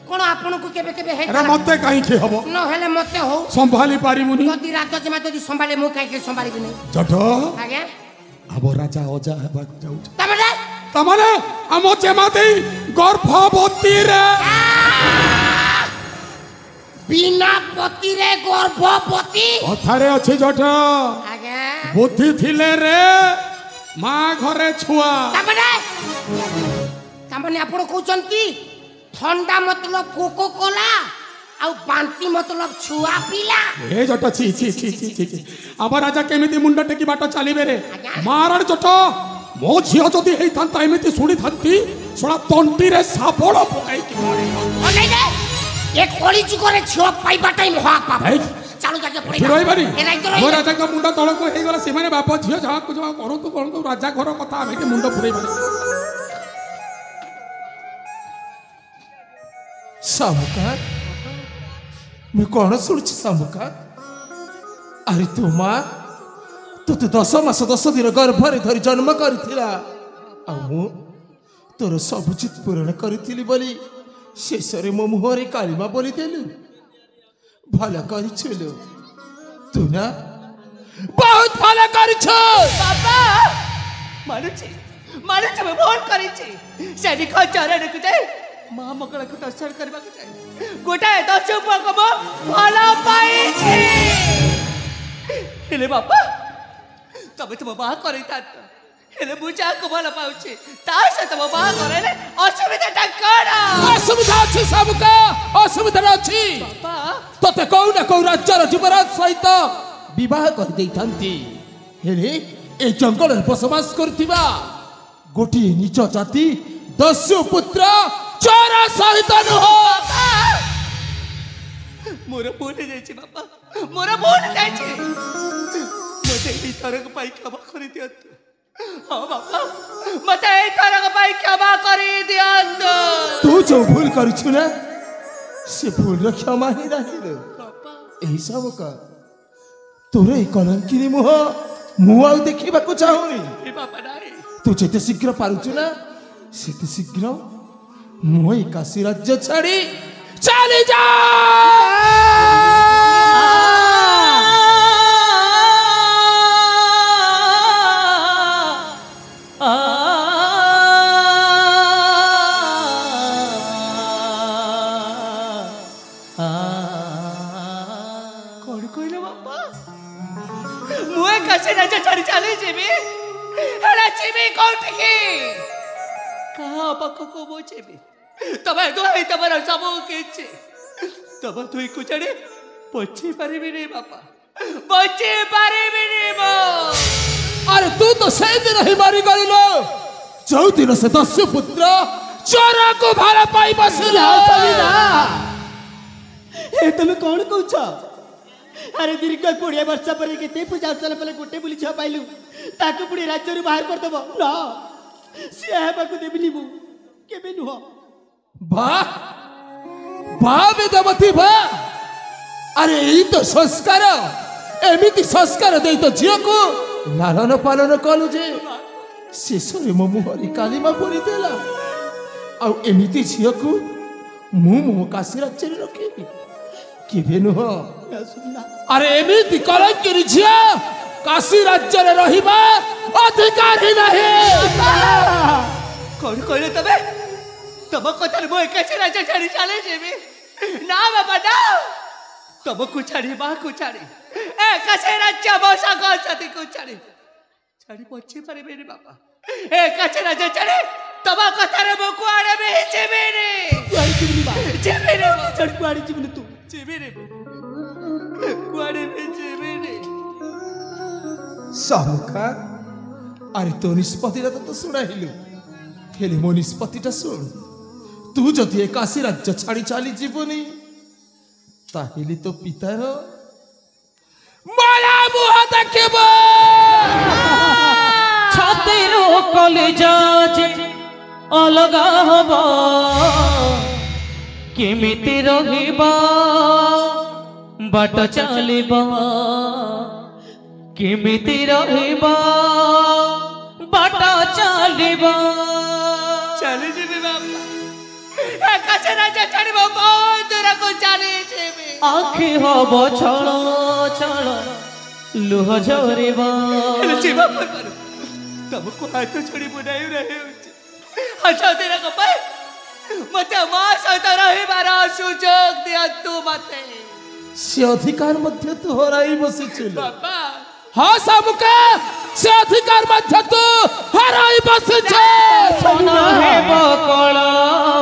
कोन आपन को केबे केबे हे अरे मते काई के हबो न हेले मते हो संभाली पारिमुनी जदी राजा जमा जदी संभाले मु काई के संभाली भी नै जटो आज्ञा अब राजा ओजा हेबा जाउ तमरे तमने हम जेमाते गर्भवती रे बिना पति रे गर्भवती अथारे अछि जटो आज्ञा बुद्धि थिले रे मां घरे छुआ तमरे तमने आपण कहउचंती ठंडा मतलब कोको कोला आ बांती मतलब छुआ पीला ए जट छी छी छी छी छी अब राजा केमिति मुंड टेकी बाट चलीबे रे मारण जट मो झियो जदी हेई थांता एमिति सुनी थांती सोला तंटी रे साबळ पकाई की मारे ओ नहीं दे एक ओली जुगरे छुआ पाइबा टाइम होआ पाप चालू जाके पड़े हिरोई बारी ए नहीं तो मो राजा का मुंड तळ को हेई गला से माने बाप झियो जा कुछ करू तो राजा घर कथा आमे के मुंड फुरई बारी शामुका मैं कौन सुनछि शामुका अरे तू मां তোতে 10 মাস 10 দিন গর্ভরে ধরি জন্ম করিছিলা ଆଉ ମୁଁ ତୋର ସବୁ ଚିତ ପୂରଣ କରିଥିଲି ବୋଲି ଶେଷରେ ମୋ ମୁହଁରେ କାଳିମା ବୋଲିଦେଲୁ। ଭଲ କରିଛୁ ଲୋ, ତୁ ନା ବହୁତ ଭଲ କରିଛୁ। ବାପା ମାନୁଛି ମାନୁଛି ମୁଁ ଭୁଲ କରିଛି। ସେଠି ଚରଣକୁ ଯାଇ ମା ମଙ୍ଗଳାକୁ ଦର୍ଶନ କରିବାକୁ ଯାଇ ଗୋଟାଏ ଦଶ ପୁଅକୁ ମୁଁ ଭଲ ପାଇଛି। ହେଲେ ବାପା ତମେ ତୁମ ବାହା କରେଇଥାନ୍ତ, ହେଲେ ମୁଁ ଯାହାକୁ ଭଲ ପାଉଛି ତା ସହିତ ମୋ ବାହା କରେଇଲେ ଅସୁବିଧାଟା କ'ଣ? ଅସୁବିଧା ଅଛି ସବୁକା, ଅସୁବିଧା ଅଛି। ବାପା ତତେ କୋଉ ନା କୋଉ ରାଜ୍ୟର ଯୁବରାଜ ସହିତ ବିବାହ କରିଦେଇଥାନ୍ତି, ହେଲେ ଏ ଜଙ୍ଗଲରେ ବସବାସ କରୁଥିବା ଗୋଟିଏ ନିଚ ଜାତି ଦସ୍ୟୁ ପୁତ୍ର ଚୋର ସହିତ ନୁହଁ। ମୋର ଭୁଲ ହେଇଯାଇଛି ବାପା, ମୋର ଭୁଲ ହେଇଯାଇଛି। ମୋତେ ଏଇ ଥରକ ପାଇଁ କ୍ଷମା କରିଦିଅନ୍ତୁ। ହଁ ବାପା ମୋତେ ଏଇ ଥରକ ପାଇଁ କ୍ଷମା କରିଦିଅନ୍ତୁ। ତୁ ଯୋଉ ଭୁଲ କରିଛୁ ନା ସେ ଭୁଲର କ୍ଷମା ହିଁ ନାହିଁ। ଏହି ସବୁକା ତୋର ଏଇ କଲଙ୍କିনী ମୁହଁ ମୁଁ ଆଉ ଦେଖିବାକୁ ଚାହୁଁନି। ବାପା ନାହିଁ ତୁ ଯେତେ ଶୀଘ୍ର ପାରୁଛୁ ନା ସେତେ ଶୀଘ୍ର ମୁଁ ଏଇ କାଶୀ ରାଜ୍ୟ ଛାଡ଼ି ଚାଲି ଯା। କ'ଣ କହିଲ ବାପା? ମୁଁ ଏ କାଶୀ ରାଜ୍ୟ ଛାଡ଼ି ଚାଲି ଯିବି, ହେଲେ ଯିବି କୋଉଠିକି? କାହା ପାଖକୁ ମୁଁ ଯିବି? ତମେ ଦୁହେଁ ତମର ସବୁ କିଛି, ତମ ଦୁଇକୁ ଛାଡ଼ି ବଞ୍ଚି ପାରିବିନି ବାପା, ବଞ୍ଚି ପାରିବିନି ମୁଁ। ଆରେ ତୁ ତ ସେଇଦିନ ହିଁ ମରିଗଲୁ ଯୋଉଦିନ ସେ ଦସ୍ୟୁ ପୁତ୍ର ଚୋରକୁ ଭଲ ପାଇ ବସିଲା। ତମେ କଣ କହୁଛ? ଆରେ ଦୀର୍ଘ 20 ବର୍ଷ ପରେ କେତେ ପୂଜା ଅର୍ଚ୍ଚନା ପରେ ଗୋଟେ ବୋଲି ଝିଅ ପାଇଲୁ, ତାକୁ ପୁଣି ରାଜ୍ୟରୁ ବାହାର କରିଦେବ ନା? ସିଏ ହେବାକୁ ଦେବିନି ମୁଁ, କେବେ ନୁହଁ। ବେଦବତୀ ବା, ଆରେ ଏଇ ତ ସଂସ୍କାର। ଏମିତି ସଂସ୍କାର ଦେଇ ତ ଝିଅକୁ ଲାଲନ ପାଲନ କଲୁ ଯେ ଶେଷରେ ମୋ ମୁହଁରେ କାଳିମା ବୋଲିଦେଲା। ଆଉ ଏମିତି ଝିଅକୁ ମୁଁ ମୋ କାଶୀ ରାଜ୍ୟରେ ରଖିବି? କେବେ ନୁହଁ। ଆରେ ଏମିତି କଲଙ୍କିনী ଝିଅ କାଶୀ ରାଜ୍ୟରେ ରହିବା ଅଧିକାର ହିଁ ନାହିଁ। କ'ଣ କହିଲେ ତମେ? ତମ କଥାରେ ମୁଁ ଏକାଶୀ ରାଜ୍ୟ ଛାଡ଼ି ଚାଲି ଯିବି? ନା ବାପା ନା, ତମକୁ ଛାଡ଼ି ମାକୁ ଛାଡ଼ି ଏକାଶୀ ରାଜ୍ୟ ମୋ ସାଙ୍ଗ ସାଥୀକୁ ଛାଡ଼ି ବଞ୍ଚି ପାରିବିନି ବାପା। ଏକାଶୀ ରାଜ୍ୟ ଛାଡ଼ି ତମ କଥାରେ ମୁଁ କୁଆଡ଼େ ବି ଯିବିନି। କୁଆଡ଼େ ଯିବୁନି ତୁ? ଯିବିନି, କୁଆଡ଼େ ବି ଯିବିନି। ସାମୁକା, ଆରେ ତୋ ନିଷ୍ପତ୍ତିଟା ତ ଶୁଣାଇଲୁ, ହେଲେ ମୋ ନିଷ୍ପତ୍ତିଟା ଶୁଣ। ତୁ ଯଦି ଏ କାଶୀ ରାଜ୍ୟ ଛାଡ଼ି ଚାଲି ଯିବୁନି ତାହେଲେ ତୋ ପିତାର ମରା ମୁହଁ ଦେଖିବ। ଛାତିରୁ କଲିଜା ଯେ ଅଲଗା ହବ, କେମିତି ରହିବ ବାଟ ଚାଲିବ, କେମିତି ରହିବ ବାଟ ଚାଲିବ। ଚାଲିଯିବି ବାପା, ଏକାଶୀ ରାଜ୍ୟ ଛାଡ଼ି ମୁଁ ବହୁତ ଦୂରକୁ ଚାଲିଯିବି। ଆଖି ହବ ଛଳ ଛଳ ଲୁହ ଝରିବ। ଯିବା ପୂର୍ବରୁ ତମକୁ ହାତ ଛାଡ଼ି ବୁନାଇ ହେଉଛି। ହାତ ଦିନକ ପାଇଁ ମୋତେ ମା ସହିତ ରହିବାର ସୁଯୋଗ ଦିଅନ୍ତୁ ମୋତେ। ସେ ଅଧିକାର ମଧ୍ୟ ତୁ ହରାଇ ବସିଛୁ ବାପା। ହଁ ସାମୁକା, ସେ ଅଧିକାର ମଧ୍ୟ ତୁ ହରାଇ ବସିଛୁ। ମନ ହେବ କଳ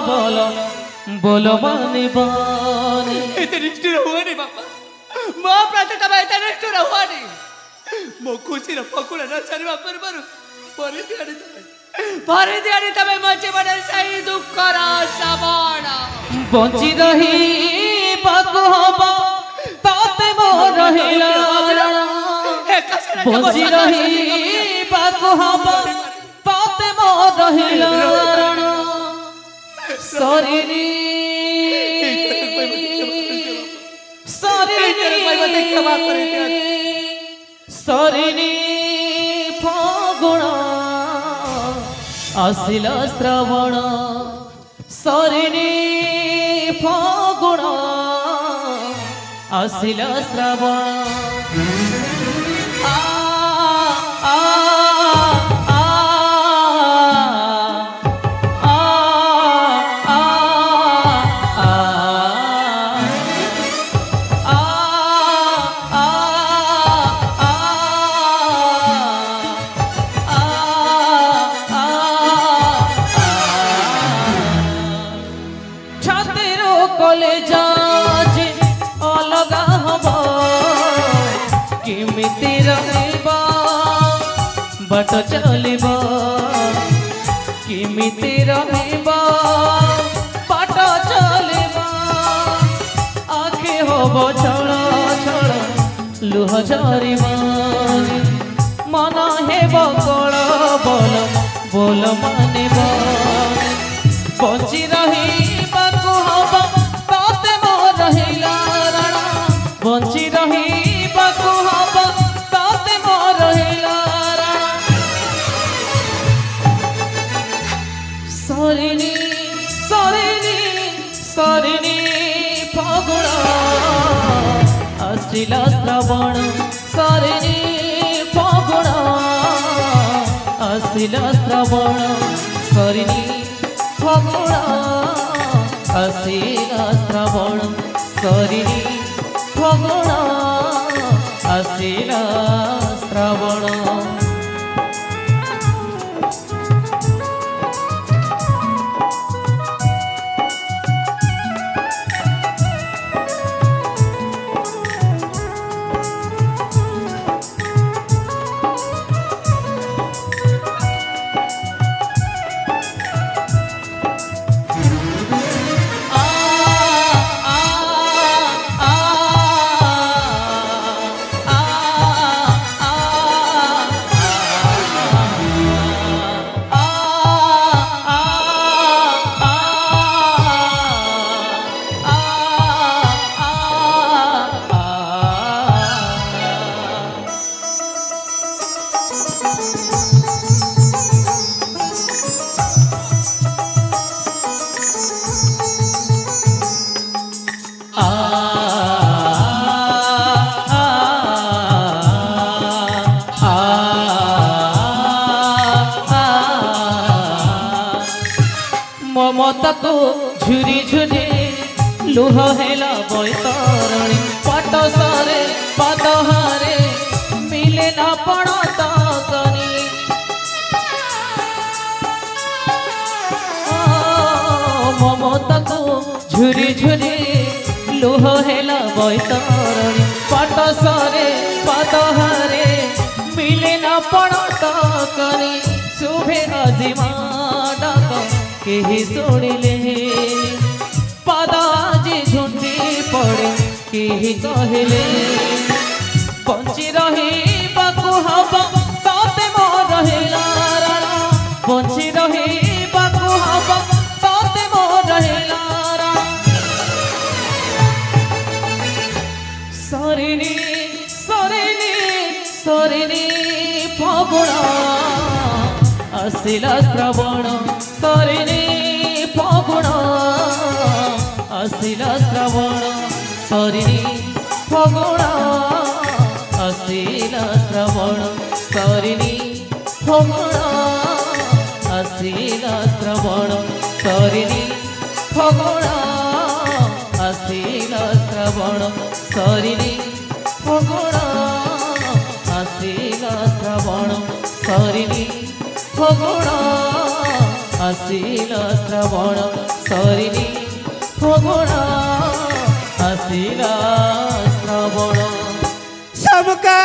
ବଲ ବୋଲ ମାନିବନି। ଏତେ ନିଷ୍ଠୁର ହୁଅନି ବାପା, ମୋ ପ୍ରତି ତମେ ଏତେ ନିଷ୍ଠୁର ହୁଅନି। ମୋ ଖୁସିର ଫକୁଳ ନ ସାରିବା ପୂର୍ବରୁ ପରିଦିଆଣି ତମେ ମୋ ଜୀବନରେ ସେଇ ଦୁଃଖର ଶ୍ରାବଣ। ବଞ୍ଚି ରହିବାକୁ ହବ ତତେ ମୋର ରହିଲା, ବଞ୍ଚି ରହିବାକୁ ହବ ତତେ ମୋର ରହିଲା। ଶରୀରୀ ଶରୀରୀ ଶରୀରୀ ଆସିଲା ଶ୍ରାବଣ ସରିନି ଫଗୁଣ ଆସିଲା ଶ୍ରାବଣ ଆ ଆ ଆ बट चलिब किमिति रहिब बाट चलिब आखि हब छल छल लुह झरिब मन हेब कल बोल बोल मानिब बंची रहिबाकु हब तते मोर रहिला राणा बंची रहिबाकु हब तते मोर रहिला सरिनी सरिनी सरिनी फगुण आसिला श्रावण सरिनी फगुण आसिला श्रावण सरिनी फगुण आसिला श्रावण सरिनी फगुण आसिला श्रावण ममता को झुरी झुरी लुह हेला बैतरणी पाट सारे पादहारे मिले ना पड़ता कनी ममता को झुरी झुरी लुह हेला बैतरणी पाट सारे पादहारे मिले ना पड़ता कनी शुभे आजिमा डाक केही शुणिले पादाजी झुंडी पड़े केही कहले बंची रहिबाकु हब तते मोर रहिला राणा बंची रहिबाकु हब तते मोर रहिला राणा सरिनी सरिनी सरिनी फगुण आसिला श्रावण सरिनी फगुण आसिला श्रावण सरिनी फगुण आसिला श्रावण सरिनी फगुण आसिला श्रावण सरिनी फगुण आसिला श्रावण सरिनी फगुण आसिला श्रावण सरिनी फगुण आसिला श्रावण सरिनी फगुण आसिला श्रावण शामुका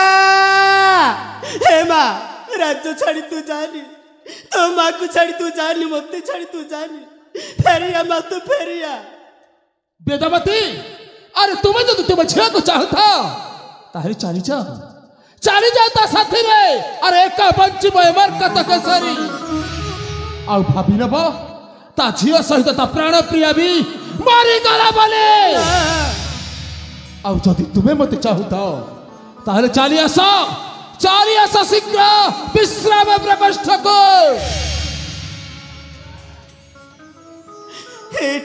हे माँ राज्य छाड़ी तू जानी तो माँ को छाड़ी तू जानी मत छाड़ी तू जानी फेरिया माँ तू फेरिया वेदवती अरे तुम्हें जो तुम झील को चाहता ताहरी चाली जा ता साथी रे अरे एक बंची मर कतक सरी आउ भाभी नब ता झील सहित ता प्राण प्रिया भी मारी गला बोले आउ जदि तुम्हें मत चाहता ताहले चाली आस शीघ्र विश्राम प्रकोष्ठ को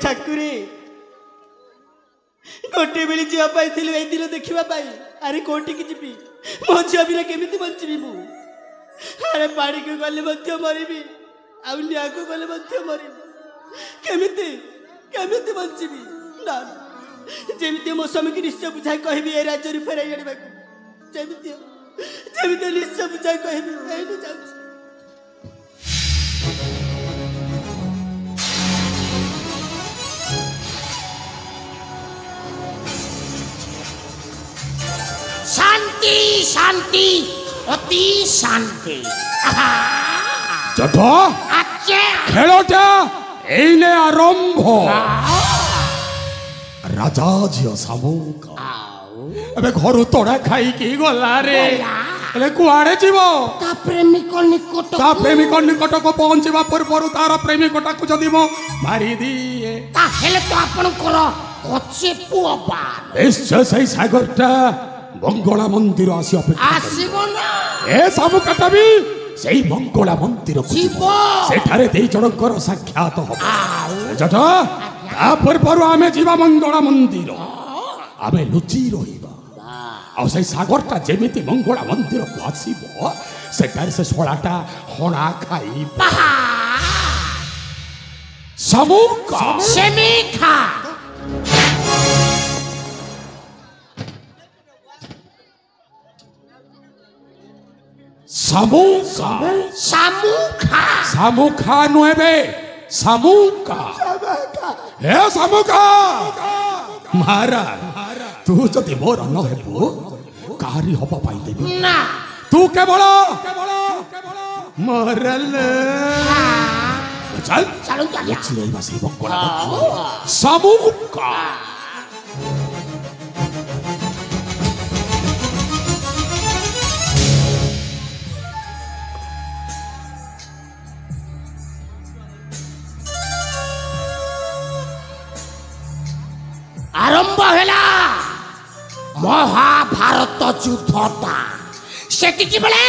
ଠାକୁରେ गोटे बेली झील पाई ए दिन देखा अरे कौटिकी जी मो झील बिना केमी बची मु अरे पानी को गले मरबी आया को गले मरबी केमी केमी बची ना जमी मो स्वामी की निश्चय बुझाई कहबी ए राज्य फेर जमी निश्चय बुझाई कहबी शांति शांति अति शांति जट अच्छे खेलटा एने आरंभ राजा झियो सामुका अबे घर तोड़ा खाई की गला रे एले कुआड़े जीवो ता प्रेमिक निकट को पहुंचवा पूर्व तार प्रेमिकटा को जदि मो मारी दिए ता हेले तो आपन करो अच्छे पुआ निश्चय सही सागरटा मंगला मंदिर आसी अपेक्षा आसीबो ना ए सामु कटबी सेई मंगला मंदिर को जीवो सेठारे देई जणकर साक्षात हो जट आ पूर्व आमे जीवा मंगला मंदिर आमे लुचि रहिबा आ सेई सागरटा जेमिति मंगला मंदिर को आसीबो सेठारे से सोलाटा होना खाई सामुका सेमिखा सामुका सामुखा सामुखा नुएबे सामुका हे सामुका मारा तू जदि मोर न हेबो कारी हबा पाई देबी ना तू केवल मरल चल चलो चल चिले बसे बकोला सामुका आरंभ हैला महाभारत युद्धटा सेटिकी बेले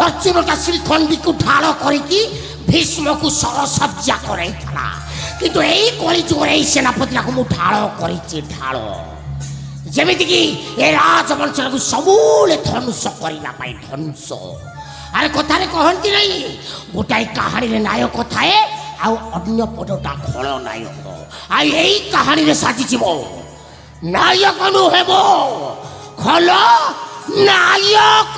अर्जुनटा श्रीखंडी को ढाल करिकी भीष्म को सरसज्जा कराइथला किंतु एई कली जोरे सेनापति को मु ढाल करिछि ढाल जेमिति कि ए राजवंश को समूले ध्वंस करिला पाई ध्वंस अरे कथा रे कहंती नहीं गोटाई कहानी रे नायक थाए आ अन्य पदटा खल नायक आ यही कहानी रे साजिछि मो नायक नु हेबो खल नायक